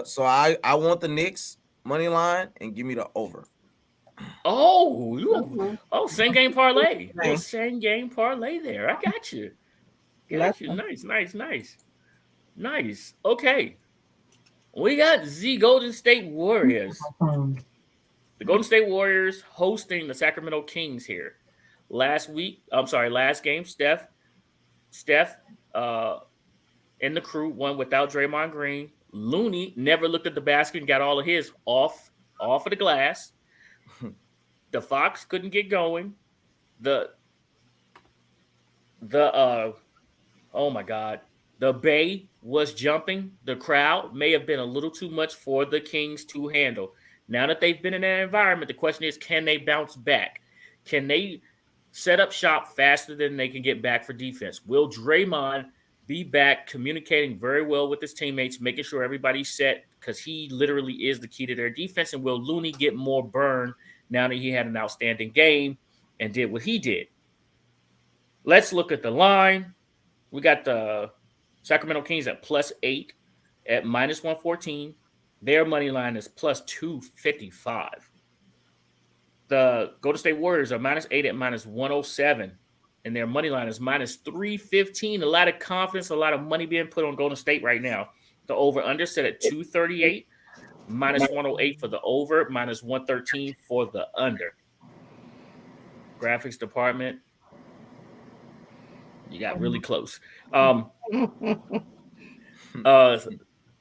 Speaker 4: So I want the Knicks money line and give me the over.
Speaker 1: Same game parlay. Same game parlay there. I got you. Nice. Okay. We got the Golden State Warriors. The Golden State Warriors hosting the Sacramento Kings here. Last game, Steph and the crew won without Draymond Green. Looney never looked at the basket and got all of his off of the glass. The Fox couldn't get going. Oh my God. The Bay was jumping. The crowd may have been a little too much for the Kings to handle. Now that they've been in that environment, the question is, can they bounce back? Can they set up shop faster than they can get back for defense? Will Draymond be back communicating very well with his teammates, making sure everybody's set, because he literally is the key to their defense? And will Looney get more burn now that he had an outstanding game and did what he did? Let's look at the line. We got the Sacramento Kings at +8 at -114. Their money line is +255. The Golden State Warriors are -8 at -107. And their money line is -315. A lot of confidence, a lot of money being put on Golden State right now. The over-under set at 238, -108 for the over, -113 for the under. Graphics department, you got really close.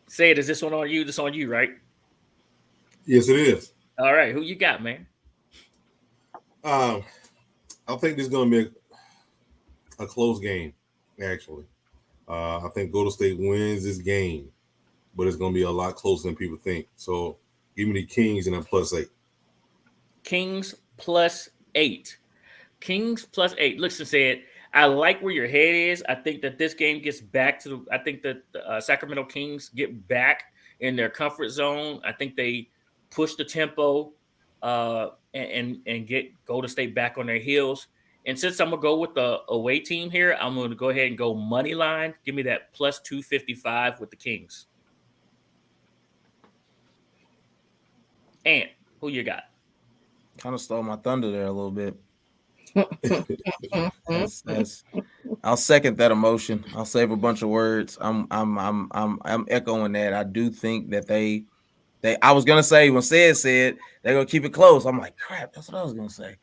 Speaker 1: Say it, is this one on you? This on you, right?
Speaker 2: Yes, it is.
Speaker 1: All right, who you got, man?
Speaker 2: I think this is going to be a close game, actually. I think Golden State wins this game, but it's going to be a lot closer than people think. So give me the Kings and a +8.
Speaker 1: Kings +8. Kings +8. Listen, said, I like where your head is. I think that this game gets back to, I think that the Sacramento Kings get back in their comfort zone. I think they push the tempo and get Golden State back on their heels. And since I'm going to go with the away team here, I'm going to go ahead and go money line. Give me that +255 with the Kings. And who you got?
Speaker 4: Kind of stole my thunder there a little bit. I'll second that emotion. I'll save a bunch of words. I'm echoing that. I do think that they I was gonna say when said they're gonna keep it close. I'm like, crap, that's what I was gonna say.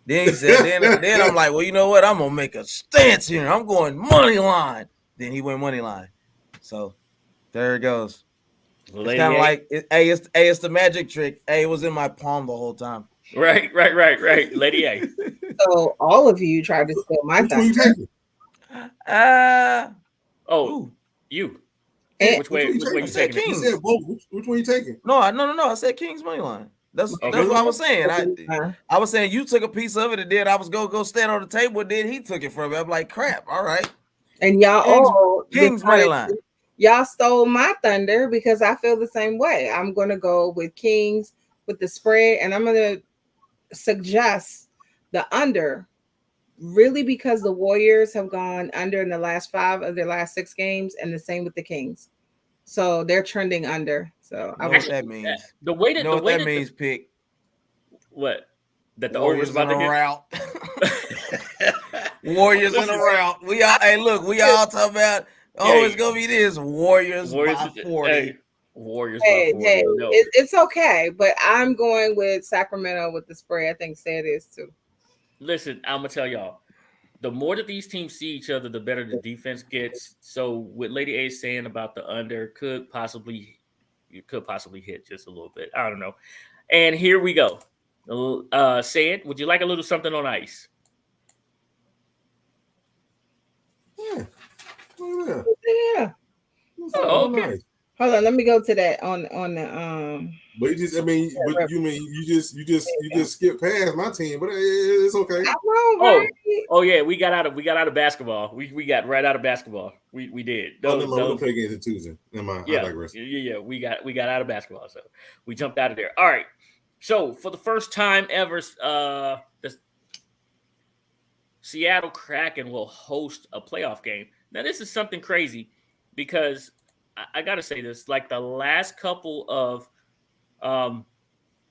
Speaker 4: Then he said, then I'm like, well, you know what? I'm gonna make a stance here. I'm going money line. Then he went money line. So there it goes. It's kind of like, it's the magic trick. It was in my palm the whole time.
Speaker 1: Right. Lady A.
Speaker 3: So all of you tried to steal my thunder.
Speaker 2: Which one
Speaker 1: You.
Speaker 3: And
Speaker 1: Which way you taking?
Speaker 2: You said both. Which one you taking?
Speaker 4: No. I said Kings money line. That's what I was saying. I was saying you took a piece of it, and then I was go stand on the table, and then he took it from me. I'm like, crap. All right.
Speaker 3: And y'all
Speaker 4: Kings money line.
Speaker 3: Y'all stole my thunder because I feel the same way. I'm going to go with Kings with the spread, and I'm going to suggest the under, really, because the Warriors have gone under in the last 5 of their last 6 games, and the same with the Kings. So they're trending under. So
Speaker 4: I know what that means.
Speaker 1: The way that
Speaker 4: that means, pick.
Speaker 1: What? That the
Speaker 4: Warriors
Speaker 1: over is about
Speaker 4: in
Speaker 1: to
Speaker 4: a route. Warriors in a route. We all talk about. It's gonna be this Warriors by 40.
Speaker 1: Warriors by 40. No.
Speaker 3: It's okay, but I'm going with Sacramento with the spread. I think Sid is too.
Speaker 1: Listen, I'm gonna tell y'all. The more that these teams see each other, the better the defense gets. So what Lady A is saying about the under could possibly hit just a little bit. I don't know. And here we go. Say it. Would you like a little something on ice?
Speaker 3: Yeah.
Speaker 2: It's
Speaker 1: Oh,
Speaker 2: all
Speaker 1: okay.
Speaker 2: nice.
Speaker 3: Hold on, let me go to that on the
Speaker 2: But you just, I mean, but
Speaker 3: There
Speaker 2: you
Speaker 3: you go.
Speaker 2: just skip past my team, but it's okay.
Speaker 3: I know,
Speaker 1: Oh,
Speaker 3: right?
Speaker 1: oh yeah, we got out of basketball. We got right out of basketball. We did.
Speaker 2: Oh, never mind. We don't
Speaker 1: Those
Speaker 2: play games on Tuesday. Never mind. I
Speaker 1: yeah,
Speaker 2: digress.
Speaker 1: yeah. We got out of basketball, so we jumped out of there. All right. So for the first time ever, the Seattle Kraken will host a playoff game. Now this is something crazy because I got to say this. Like um,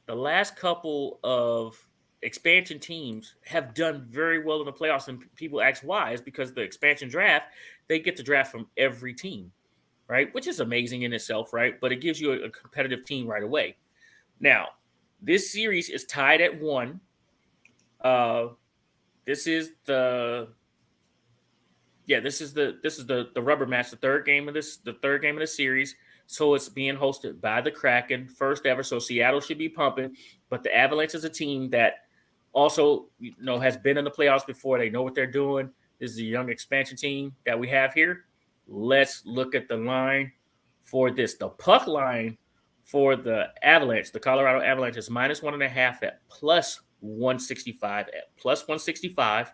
Speaker 1: the last couple of expansion teams have done very well in the playoffs, and people ask why. Is because the expansion draft they get to draft from every team, right? Which is amazing in itself, right? But it gives you a competitive team right away. Now, this series is tied at 1. Uh, this is the this is the rubber match, the third game of the series. So it's being hosted by the Kraken, first ever. So Seattle should be pumping, but the Avalanche is a team that also has been in the playoffs before. They know what they're doing. This is a young expansion team that we have here. Let's look at the line for this. The puck line for the Avalanche, the Colorado Avalanche, is -1.5 at +165 at +165.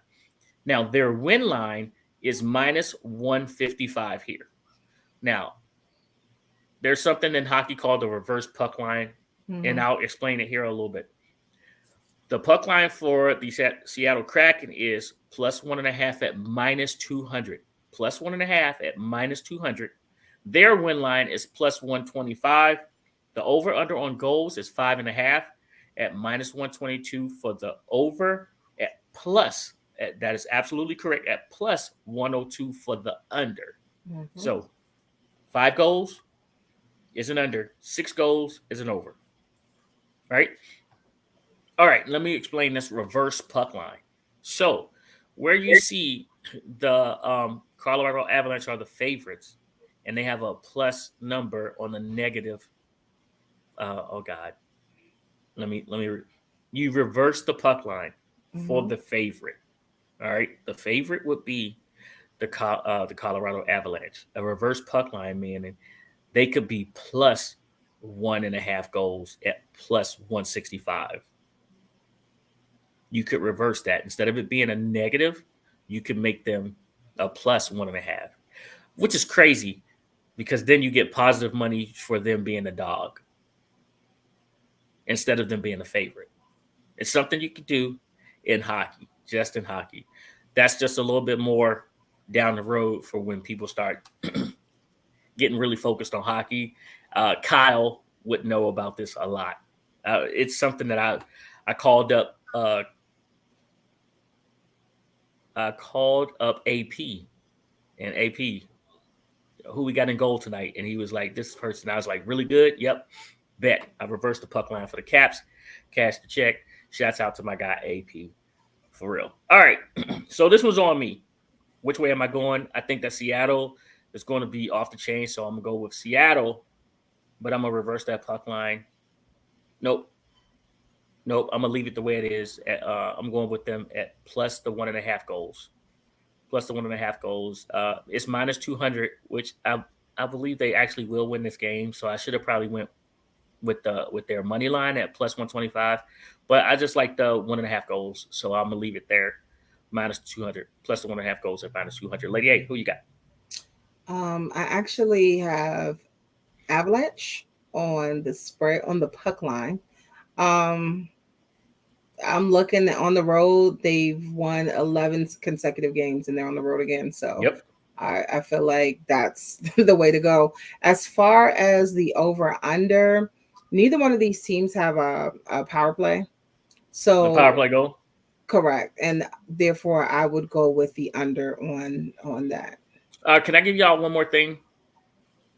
Speaker 1: Now their win line is -155 here. Now, there's something in hockey called the reverse puck line, and
Speaker 3: Mhm.
Speaker 1: I'll explain it here a little bit. The puck line for the Seattle Kraken is +1.5 at -200. +1.5 at -200. Their win line is +125. The over under on goals is 5.5 at -122 for the over at plus. That is absolutely correct at +102 for the under.
Speaker 3: Mhm.
Speaker 1: So 5 goals is an under, 6 goals is an over. Right? All right, let me explain this reverse puck line. So, where you see the Colorado Avalanche are the favorites, and they have a plus number on the negative. Oh God, let me. You reverse the puck line for
Speaker 3: Mhm.
Speaker 1: the favorite. All right, the favorite would be the Colorado Avalanche. A reverse puck line, meaning they could be plus 1.5 goals at +165. You could reverse that. Instead of it being a negative, you could make them a +1.5, which is crazy because then you get positive money for them being a dog instead of them being a favorite. It's something you could do in hockey, just in hockey. That's just a little bit more down the road for when people start getting really focused on hockey. Kyle would know about this a lot. It's something that I called up. I called up AP, and AP, who we got in goal tonight, and he was like, "This person." I was like, "Really good." Yep, bet. I reversed the puck line for the Caps, cashed the check. Shouts out to my guy AP, for real. All right, so this was on me. Which way am I going? I think that Seattle is going to be off the chain, so I'm gonna go with Seattle, but I'm gonna reverse that puck line. Nope, nope. I'm gonna leave it the way it is. I'm going with them at plus the 1.5 goals. Plus the 1.5 goals. It's -200, which I believe they actually will win this game. So I should have probably went with their money line at +125, but I just like the 1.5 goals, so I'm gonna leave it there. -200 plus the 1.5 goals at -200. Lady A, who you got?
Speaker 3: I actually have Avalanche on the spread on the puck line. Um, I'm looking on the road. They've won 11 consecutive games and they're on the road again. So
Speaker 1: Yep.
Speaker 3: I feel like that's the way to go. As far as the over under, neither one of these teams have a power play.
Speaker 1: The power
Speaker 3: So
Speaker 1: play goal.
Speaker 3: correct. And therefore I would go with the under on that.
Speaker 1: Can I give y'all one more thing?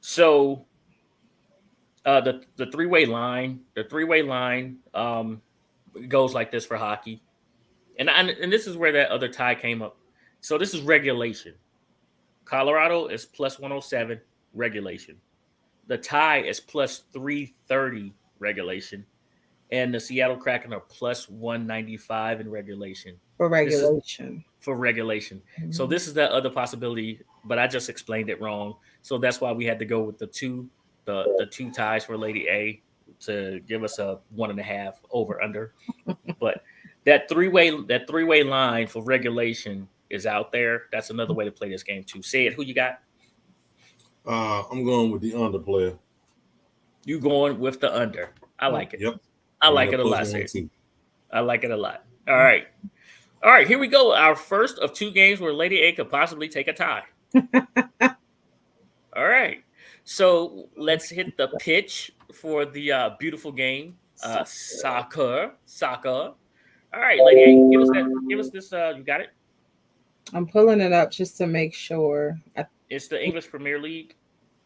Speaker 1: So the three-way line goes like this for hockey, and this is where that other tie came up. So this is regulation. Colorado is +107 regulation. The tie is +330 regulation, and the Seattle Kraken are +195 in regulation.
Speaker 3: For
Speaker 1: This is
Speaker 3: regulation.
Speaker 1: for regulation. So
Speaker 3: Mhm.
Speaker 1: this is that other possibility but I just explained it wrong. So that's why we had to go with the two ties for Lady A to give us a 1.5 over under. But that three way line for regulation is out there. That's another way to play this game too. Say it. Who you got?
Speaker 2: I'm going with the underplayer.
Speaker 1: You going with the under? I like it.
Speaker 2: Yep.
Speaker 1: I
Speaker 2: Give me
Speaker 1: like
Speaker 2: that
Speaker 1: it a
Speaker 2: plus
Speaker 1: lot.
Speaker 2: one
Speaker 1: Say
Speaker 2: too.
Speaker 1: I like it a lot. All right. All right, here we go. Our first of two games where Lady A could possibly take a tie. All right. So let's hit the pitch for the beautiful game. Soccer. Soccer. All right, Lady A, give us that. Give us this. You got it?
Speaker 3: I'm pulling it up just to make sure.
Speaker 1: It's the English Premier League.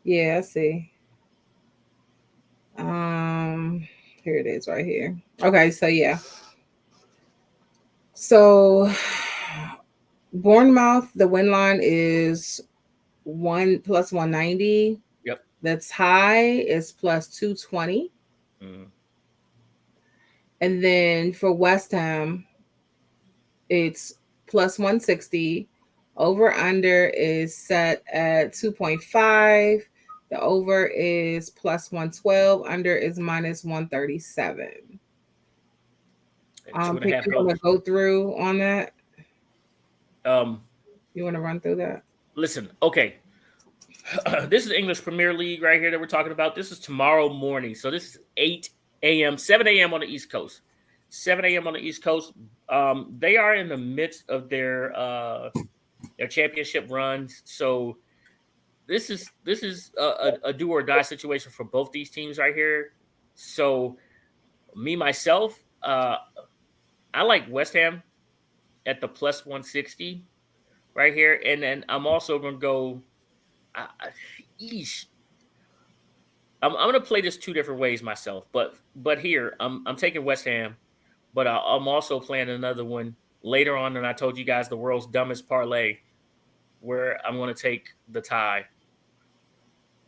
Speaker 3: Yeah, I see. Here it is right here. Okay, so yeah. So Bournemouth, the win line is 1 plus 190.
Speaker 1: Yep.
Speaker 3: That's high is plus 220.
Speaker 1: Mm.
Speaker 3: And then for West Ham, it's plus 160. Over under is set at 2.5. The over is plus 112. Under is minus 137.
Speaker 1: Two and a
Speaker 3: Pick,
Speaker 1: half
Speaker 3: you want
Speaker 1: goals.
Speaker 3: to go through on that?
Speaker 1: Um,
Speaker 3: You want to run through that?
Speaker 1: listen. Okay. This is the English Premier League right here that we're talking about. This is tomorrow morning. So this is 8 a.m., 7 a.m. on the East Coast. 7 a.m. on the East Coast. They are in the midst of their championship runs. So this is a do or die situation for both these teams right here. So me myself, I like West Ham at the plus 160 right here, and then I'm also gonna go. Yeesh. I'm gonna play this two different ways myself, but here I'm taking West Ham, but I'm also playing another one later on, and I told you guys the world's dumbest parlay, where I'm gonna take the tie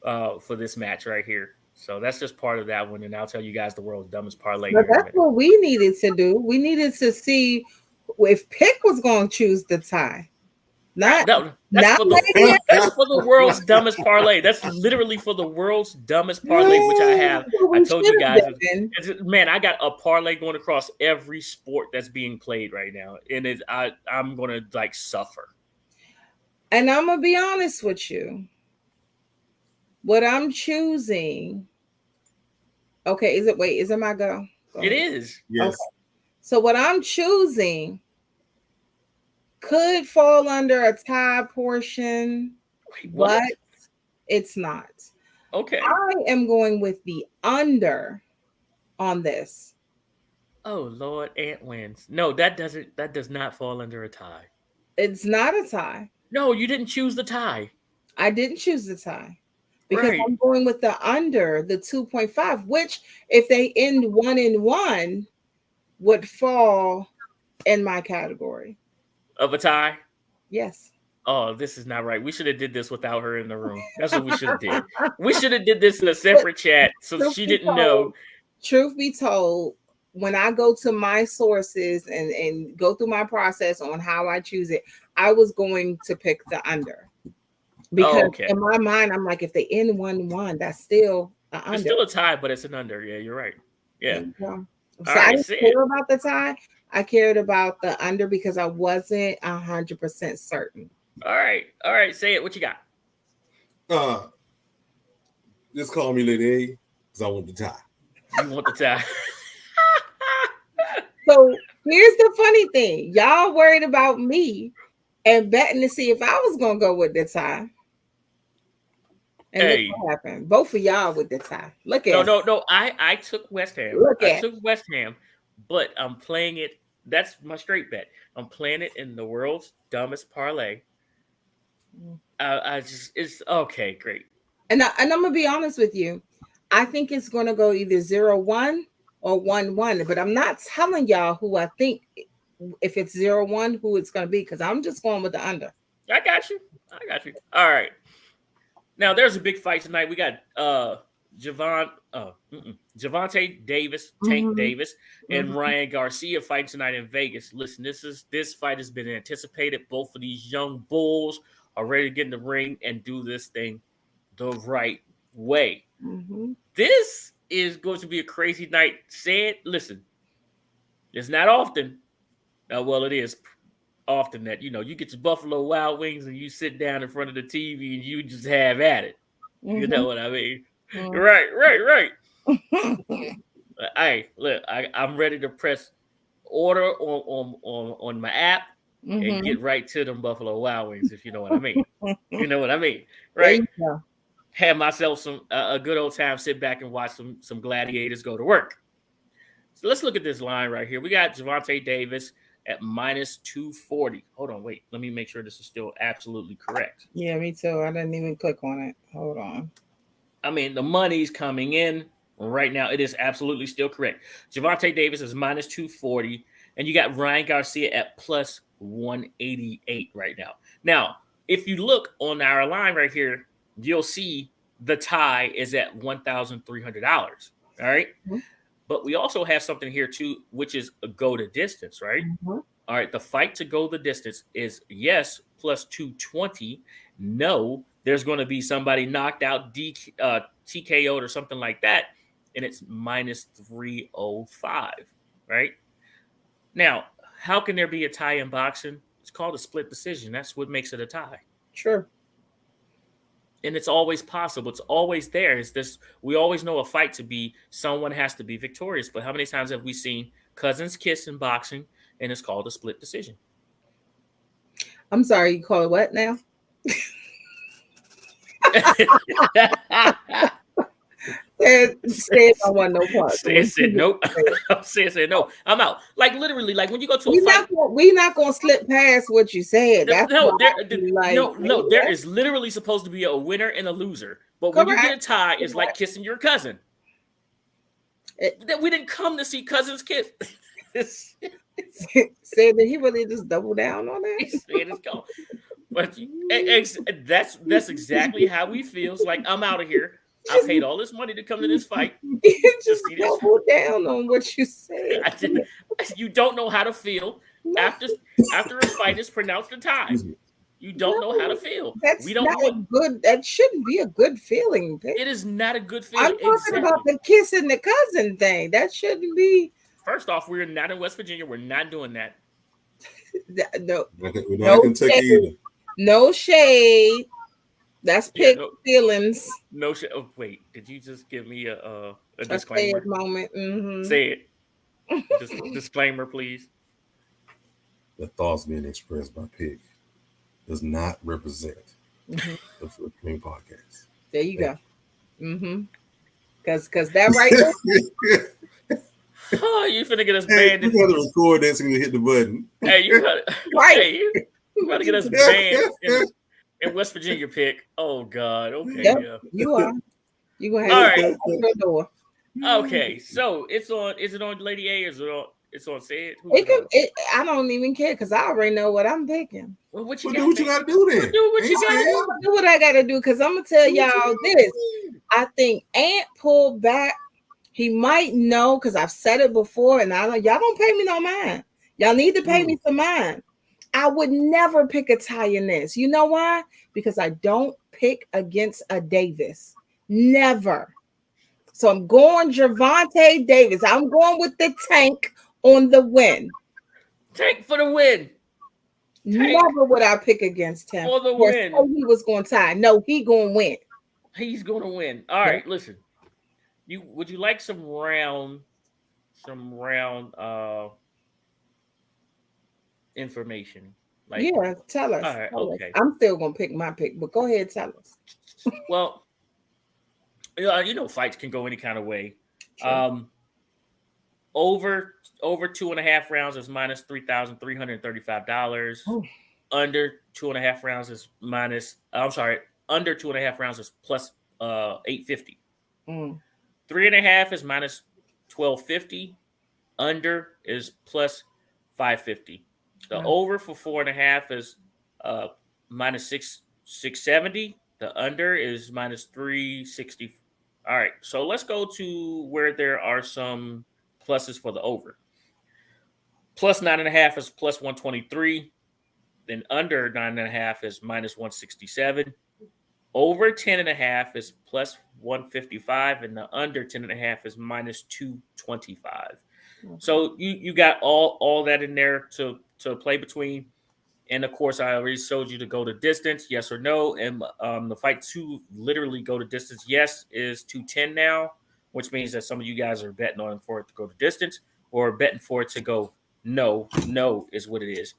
Speaker 1: for this match right here. So that's just part of that one, and I'll tell you guys the world's dumbest parlay
Speaker 3: But
Speaker 1: here in a
Speaker 3: that's
Speaker 1: minute.
Speaker 3: what we needed to do. We needed to see if Pick was going to choose the tie. Not
Speaker 1: That's
Speaker 3: not
Speaker 1: for
Speaker 3: Lady A.
Speaker 1: that's for the world's dumbest parlay. That's literally for the world's dumbest parlay, which I have.
Speaker 3: What
Speaker 1: I
Speaker 3: we
Speaker 1: told
Speaker 3: should
Speaker 1: you
Speaker 3: have
Speaker 1: guys,
Speaker 3: done.
Speaker 1: man, I got a parlay going across every sport that's being played right now, and I'm gonna like suffer.
Speaker 3: And I'm gonna be honest with you. What I'm choosing. Okay, is it? Wait, is it my go? Go
Speaker 1: It
Speaker 3: ahead.
Speaker 1: is.
Speaker 2: Yes.
Speaker 3: Okay. So what I'm choosing could fall under a tie portion,
Speaker 1: Wait, what?
Speaker 3: but it's not.
Speaker 1: Okay.
Speaker 3: I am going with the under on this.
Speaker 1: Oh Lord, Ant wins. No, that does not fall under a tie.
Speaker 3: It's not a tie.
Speaker 1: No, you didn't choose the tie.
Speaker 3: I didn't choose the tie because
Speaker 1: Right.
Speaker 3: I'm going with the under the 2.5, which if they end 1-1 would fall in my category.
Speaker 1: Of a tie.
Speaker 3: Yes.
Speaker 1: Oh, this is not right. We should have did this without her in the room. That's what we should have did. We should have did this in a separate chat so
Speaker 3: Truth
Speaker 1: she
Speaker 3: be
Speaker 1: didn't know.
Speaker 3: Truth be told, when I go to my sources and go through my process on how I choose it, I was going to pick the under. Because
Speaker 1: Oh, okay.
Speaker 3: in my mind, I'm like, if they end 1-1, that's still an
Speaker 1: It's
Speaker 3: under.
Speaker 1: still a tie, but it's an under. Yeah, you're right. Yeah.
Speaker 3: So
Speaker 1: All
Speaker 3: I
Speaker 1: right,
Speaker 3: didn't
Speaker 1: say it.
Speaker 3: care about the tie. I cared about the under because I wasn't 100% certain.
Speaker 1: All right. All right. Say it. What you got?
Speaker 2: Just call me Lady A because I want the tie.
Speaker 1: You want the tie?
Speaker 3: So here's the funny thing. Y'all worried about me and betting to see if I was going to go with the tie. And
Speaker 1: Hey.
Speaker 3: look what happened. Both of y'all with the tie. Look at
Speaker 1: No. I took West Ham. I took West Ham, but I'm playing it. That's my straight bet. I'm playing it in the world's dumbest parlay. It's okay. Great.
Speaker 3: And I'm going to be honest with you. I think it's going to go either 0-1 or 1-1. But I'm not telling y'all who I think, if it's 0-1, who it's going to be, because I'm just going with the under.
Speaker 1: I got you. All right. Now there's a big fight tonight. We got Javante Davis, Tank Davis, and Ryan Garcia fighting tonight in Vegas. Listen, this fight has been anticipated. Both of these young bulls are ready to get in the ring and do this thing the right way.
Speaker 3: Mm-hmm.
Speaker 1: This is going to be a crazy night. Said, listen, it's not often. Well, it is often that you get your Buffalo Wild Wings and you sit down in front of the TV and you just have at it. You know what I mean?
Speaker 3: Mm-hmm.
Speaker 1: Right. Hey, look, I'm ready to press order on my app and
Speaker 3: Mm-hmm.
Speaker 1: get right to them Buffalo Wild Wings, if you know what I mean. You know what I mean,
Speaker 3: There
Speaker 1: right?
Speaker 3: you go.
Speaker 1: Have myself some a good old time, sit back and watch some gladiators go to work. So let's look at this line right here. We got Javonte Davis at minus 240. Hold on, wait. Let me make sure this is still absolutely correct.
Speaker 3: Yeah, me too. I didn't even click on it. Hold on.
Speaker 1: I mean, the money's coming in right now. It is absolutely still correct. Javonte Davis is minus 240, and you got Ryan Garcia at plus 188 right now. Now, if you look on our line right here, you'll see the tie is at $1,300. All right.
Speaker 3: Mhm.
Speaker 1: But we also have something here too, which is a go to distance, right?
Speaker 3: Mhm.
Speaker 1: All right, the fight to go the distance is yes plus 220. No, there's going to be somebody knocked out, TKO'd or something like that, and it's minus 305, right? Now, how can there be a tie in boxing? It's called a split decision. That's what makes it a tie.
Speaker 3: Sure.
Speaker 1: And it's always possible. It's always there. It's this. We always know a fight to be. Someone has to be victorious. But how many times have we seen cousins kiss in boxing, and it's called a split decision?
Speaker 3: I'm sorry, you call it what now? Said I want no part.
Speaker 1: Said nope. said no. I'm out. Like literally, like when you go to a fight.
Speaker 3: We not gonna slip past what you said. That's
Speaker 1: no,
Speaker 3: like,
Speaker 1: no. There is literally supposed to be a winner and a loser. But when you get a tie, it's like kissing your cousin. We didn't come to see cousins kiss.
Speaker 3: Said that he really just doubled down on that.
Speaker 1: He said it's gone. But that's exactly how he feels. Like, I'm out of here. I paid all this money to come to this fight.
Speaker 3: Just double down on what you said.
Speaker 1: You don't know how to feel after a fight is pronounced a tie. You don't know how to feel.
Speaker 3: That's good. That shouldn't be a good feeling.
Speaker 1: It is not a good feeling.
Speaker 3: I'm talking about the kiss and the cousin thing. That shouldn't be.
Speaker 1: First off, we're not in West Virginia. We're not doing that.
Speaker 3: No,
Speaker 2: we're not Kentucky either.
Speaker 3: No shade. That's feelings.
Speaker 1: No shade. Oh, wait. Did you just give me a disclaimer?
Speaker 3: Moment. Mm-hmm.
Speaker 1: Say it. Disclaimer, please.
Speaker 2: The thoughts being expressed by Pig does not represent the Flip King Podcast.
Speaker 3: There you go. Mm-hmm. Because that right there.
Speaker 1: Oh, you finna get us banned.
Speaker 2: You gotta record that so you hit the button.
Speaker 1: Hey, you gotta
Speaker 3: right.
Speaker 1: Hey, you gotta get us banned in West Virginia, Pick. Oh God. Okay.
Speaker 3: Yep,
Speaker 1: yeah.
Speaker 3: You are. You gonna have to open your door.
Speaker 1: Okay, so it's on. Is it on Lady A or is it on? It's on Said.
Speaker 3: I don't even care because I already know what I'm picking.
Speaker 1: Well,
Speaker 2: do what you gotta do then.
Speaker 1: Do what you gotta
Speaker 3: do. What I gotta do because I'm gonna tell y'all this. I think Ant pulled back. He might know because I've said it before, and y'all don't pay me no mind. Y'all need to pay me some mind. I would never pick a tie in this. You know why? Because I don't pick against a Davis. Never. So I'm going Javonte Davis. I'm going with the tank on the win.
Speaker 1: Tank for the win.
Speaker 3: Never would I pick against him.
Speaker 1: For the win.
Speaker 3: He was going to tie. No, he going to win.
Speaker 1: He's going to win. All right, listen. Would you like some round information? Like,
Speaker 3: yeah, tell us.
Speaker 1: All right, okay.
Speaker 3: I'm still gonna pick my pick, but go ahead, tell us.
Speaker 1: Well, fights can go any kind of way.
Speaker 3: Sure.
Speaker 1: Over 2.5 rounds is minus $3,335.
Speaker 3: Oh.
Speaker 1: Under 2.5 rounds is under 2.5 rounds is plus $850. 3.5 is minus $1,250. Under is plus $550. The over for 4.5 is minus $670. The under is minus $360. All right, so let's go to where there are some pluses for the over. Plus 9.5 is plus 123. Then under 9.5 is minus 167. Over 10.5 is plus 155, and the under 10.5 is minus 225.
Speaker 3: Okay.
Speaker 1: So you got all that in there to play between. And of course, I already showed you to go to distance, yes or no. And the fight to literally go to distance, yes, is 210 now, which means that some of you guys are betting on for it to go to distance or betting for it to go no. No is what it is.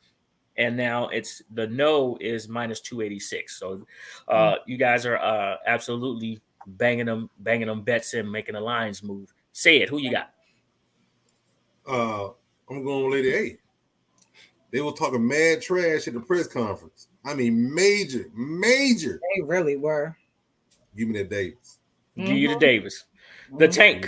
Speaker 1: And now it's the no is minus 286. So you guys are absolutely banging them bets in, making the lines move. Say it. Who you got?
Speaker 2: I'm going with Lady A. They were talking mad trash at the press conference. I mean, major.
Speaker 3: They really were.
Speaker 2: Give me that Davis.
Speaker 1: Give you the Davis. The tank.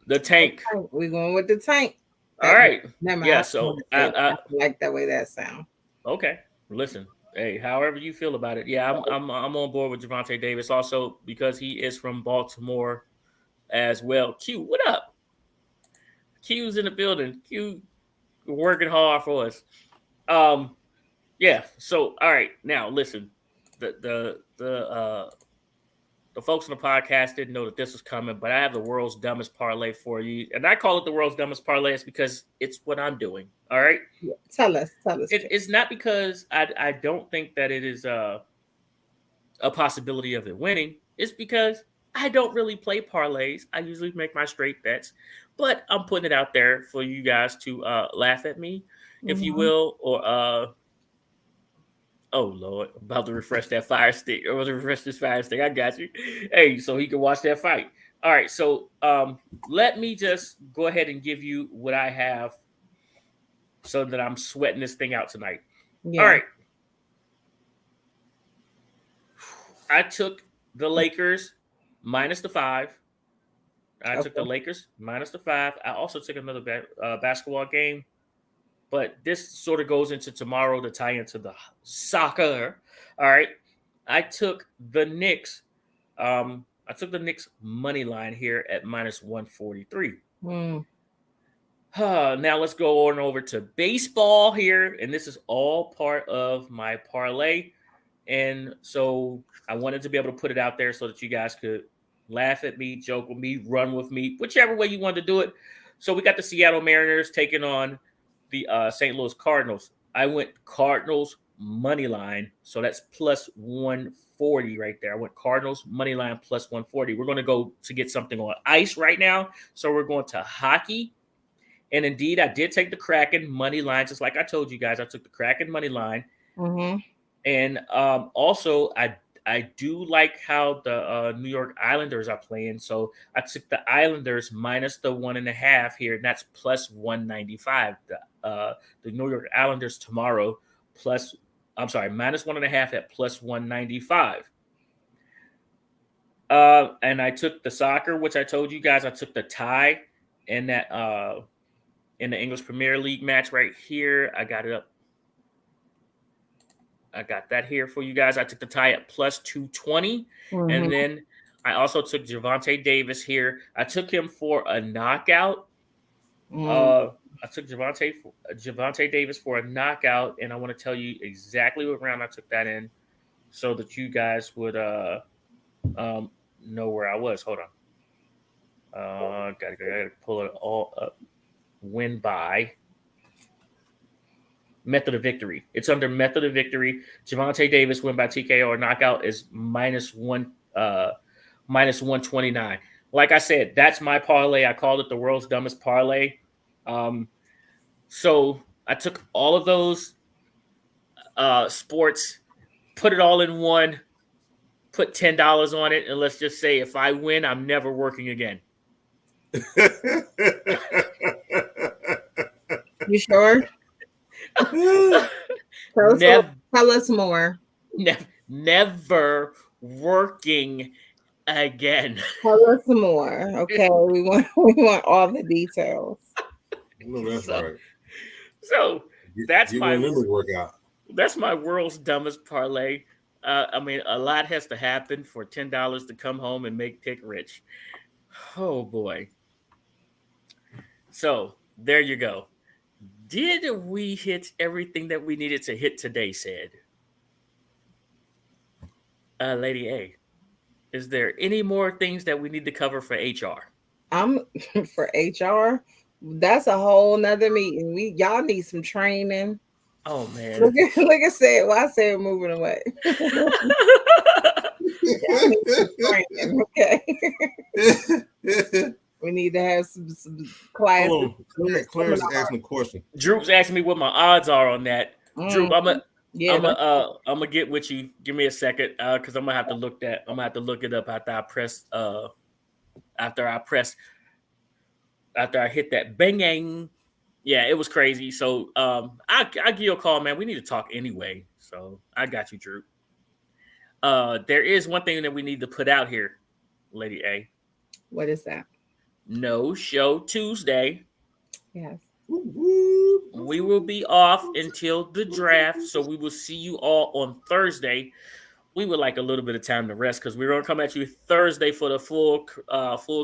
Speaker 1: The tank.
Speaker 3: We're going with the tank.
Speaker 1: All right.
Speaker 3: Never mind.
Speaker 1: Yeah, so
Speaker 3: I like that way that sound.
Speaker 1: Okay. Listen. Hey, however you feel about it. Yeah, I'm on board with Gervonta Davis also because he is from Baltimore as well. Q, what up? Q's in the building. Q working hard for us. Yeah. So all right, now listen. The folks on the podcast didn't know that this was coming, but I have the world's dumbest parlay for you. And I call it the world's dumbest parlay because it's what I'm doing. All right.
Speaker 3: Yeah. Tell us.
Speaker 1: It's not because I don't think that it is a possibility of it winning. It's because I don't really play parlays. I usually make my straight bets, but I'm putting it out there for you guys to laugh at me, if you will, or oh Lord, I'm about to refresh that fire stick. Or refresh this fire stick. I got you. Hey, so he can watch that fight. All right, so let me just go ahead and give you what I have so that I'm sweating this thing out tonight. Yeah. All right. I took the Lakers minus the 5. I took the Lakers minus the 5. I also took another basketball game, but this sort of goes into tomorrow to tie into the soccer. All right. I took the Knicks. I took the Knicks money line here at minus 143. Now let's go on over to baseball here, and this is all part of my parlay. And so I wanted to be able to put it out there so that you guys could laugh at me, joke with me, run with me, whichever way you want to do it. So we got the Seattle Mariners taking on the St. Louis Cardinals. I went Cardinals money line, so that's plus 140 right there. I went Cardinals money line plus 140. We're going to go to get something on ice right now, so we're going to hockey. And indeed, I did take the Kraken money line, just like I told you guys. I took the Kraken money line. And also, I do like how the New York Islanders are playing. So I took the Islanders minus the 1.5 here, and that's plus 195. The New York Islanders tomorrow minus 1.5 at plus 195. And I took the soccer, which I told you guys. I took the tie in that in the English Premier League match right here. I got it up. I got that here for you guys. I took the tie at plus 220. And then I also took Gervonta Davis here. I took him for a knockout. I took Gervonta Davis for a knockout, and I want to tell you exactly what round I took that in so that you guys would know where I was. Hold on. Gotta pull it all up. Win by method of victory. It's under method of victory. Gervonta Davis win by TKO or knockout is minus 129. Like I said, that's my parlay. I called it the world's dumbest parlay. So I took all of those sports, put it all in one, put $10 on it, and let's just say if I win, I'm never working again.
Speaker 3: You sure? Tell us more.
Speaker 1: Never working again.
Speaker 3: Tell us more. Okay, we want all the details.
Speaker 2: No, that's right.
Speaker 1: So that's my
Speaker 2: workout.
Speaker 1: That's my world's dumbest parlay. I mean, a lot has to happen for $10 to come home and make Tick rich. Oh boy. So there you go. Did we hit everything that we needed to hit today, said Lady A? Is there any more things that we need to cover for HR?
Speaker 3: I'm for HR. That's a whole nother meeting. Y'all need some training.
Speaker 1: Oh man.
Speaker 3: Like I said, well, I said moving away. Y'all need some training, okay? We need to have some classes.
Speaker 2: Hold on. Clarence is asking a question.
Speaker 1: Droop's asking me what my odds are on that. Droop, I'm gonna get with you. Give me a second, because I'm gonna have to look that. I'm gonna have to look it up after I press. After I hit that bang. Yeah, it was crazy. So I give you a call, man. We need to talk anyway. So I got you, Drew. There is one thing that we need to put out here, Lady A.
Speaker 3: What is that?
Speaker 1: No show Tuesday.
Speaker 3: Yes.
Speaker 1: We will be off until the draft, so we will see you all on Thursday. We would like a little bit of time to rest because we're going to come at you Thursday for the full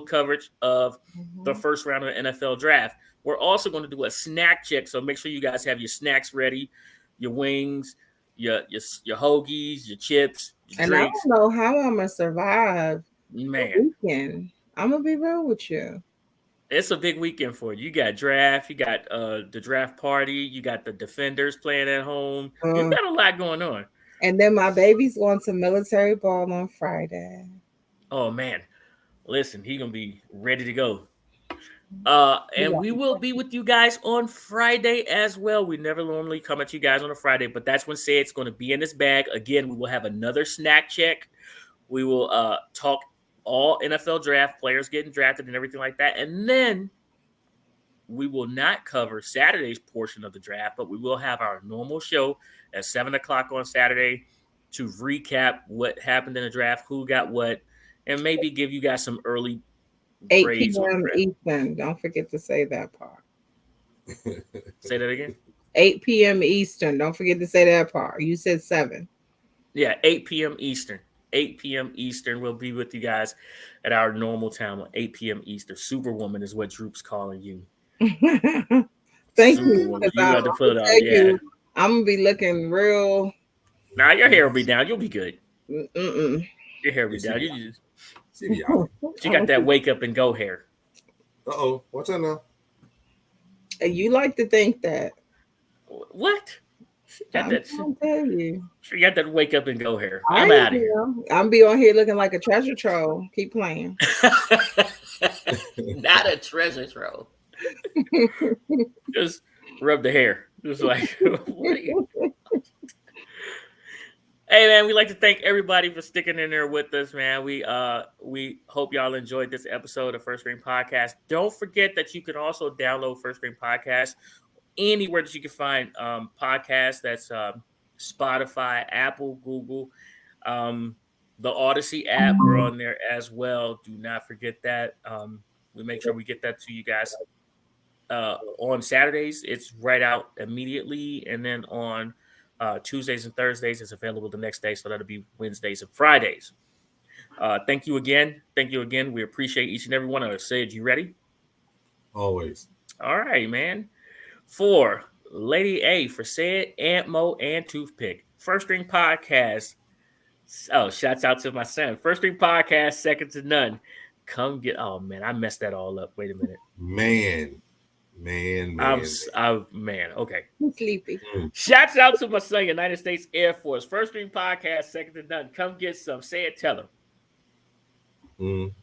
Speaker 1: coverage of the first round of the NFL draft. We're also going to do a snack check, so make sure you guys have your snacks ready, your wings, your hoagies, your chips, your drinks.
Speaker 3: I don't know how I'm going to survive
Speaker 1: the
Speaker 3: weekend. I'm going to be real with you.
Speaker 1: It's a big weekend for you. You got draft, you got the draft party, you got the Defenders playing at home. You've got a lot going on.
Speaker 3: And then my baby's going to military ball on Friday.
Speaker 1: Oh, man. Listen, he's going to be ready to go. And we will be with you guys on Friday as well. We never normally come at you guys on a Friday, but that's when Say It's going to be in this bag. Again, we will have another snack check. We will talk all NFL draft players getting drafted and everything like that. And then we will not cover Saturday's portion of the draft, but we will have our normal show at 7 o'clock on Saturday to recap what happened in the draft, who got what, and maybe give you guys some early
Speaker 3: 8
Speaker 1: grades.
Speaker 3: p.m. Eastern. Don't forget to say that part.
Speaker 1: Say that again?
Speaker 3: 8 p.m. Eastern. Don't forget to say that part. You said 7.
Speaker 1: Yeah, 8 p.m. Eastern. 8 p.m. Eastern. We'll be with you guys at our normal time on 8 p.m. Eastern. Superwoman is what Droop's calling you.
Speaker 3: Thank you.
Speaker 1: You got to put it on. Yeah.
Speaker 3: I'm going to be looking real.
Speaker 1: Nah, your hair will be down. You'll be good.
Speaker 3: Mm-mm.
Speaker 1: Your hair will be down. You got that wake up and go hair.
Speaker 2: Uh-oh. What's that now?
Speaker 3: You like to think that.
Speaker 1: What?
Speaker 3: I'm trying to tell you.
Speaker 1: She got that wake up and go hair. I'm out of here.
Speaker 3: I'm be on here looking like a treasure trove. Keep playing.
Speaker 1: Not a treasure trove. Just rub the hair. Just like, what are you? Hey man, we'd like to thank everybody for sticking in there with us, man. We hope y'all enjoyed this episode of First Screen Podcast. Don't forget that you can also download First Screen Podcast anywhere that you can find podcasts. That's Spotify, Apple, Google, the Odyssey app. We're on there as well. Do not forget that. We make sure we get that to you guys on Saturdays. It's right out immediately, and then on Tuesdays and Thursdays it's available the next day, so that'll be Wednesdays and Fridays. Thank you again. We appreciate each and every one of us. Sid, you ready?
Speaker 2: Always.
Speaker 1: All right, man. For Lady A, for Sid, Aunt Mo, and Toothpick, First String Podcast. Oh, shouts out to my son. First String Podcast, second to none. Come get. Oh man, I messed that all up. Wait a minute.
Speaker 2: Man.
Speaker 1: Okay.
Speaker 3: I'm sleepy.
Speaker 1: Shouts out to my son, United States Air Force. First String Podcast, second to none. Come get some. Say it, tell him.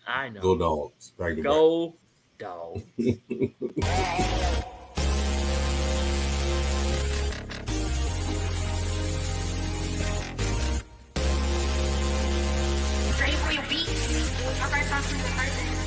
Speaker 1: I know.
Speaker 2: Go Dogs.
Speaker 1: Go Dogs.
Speaker 5: Ready for your beats? Our first song from the person.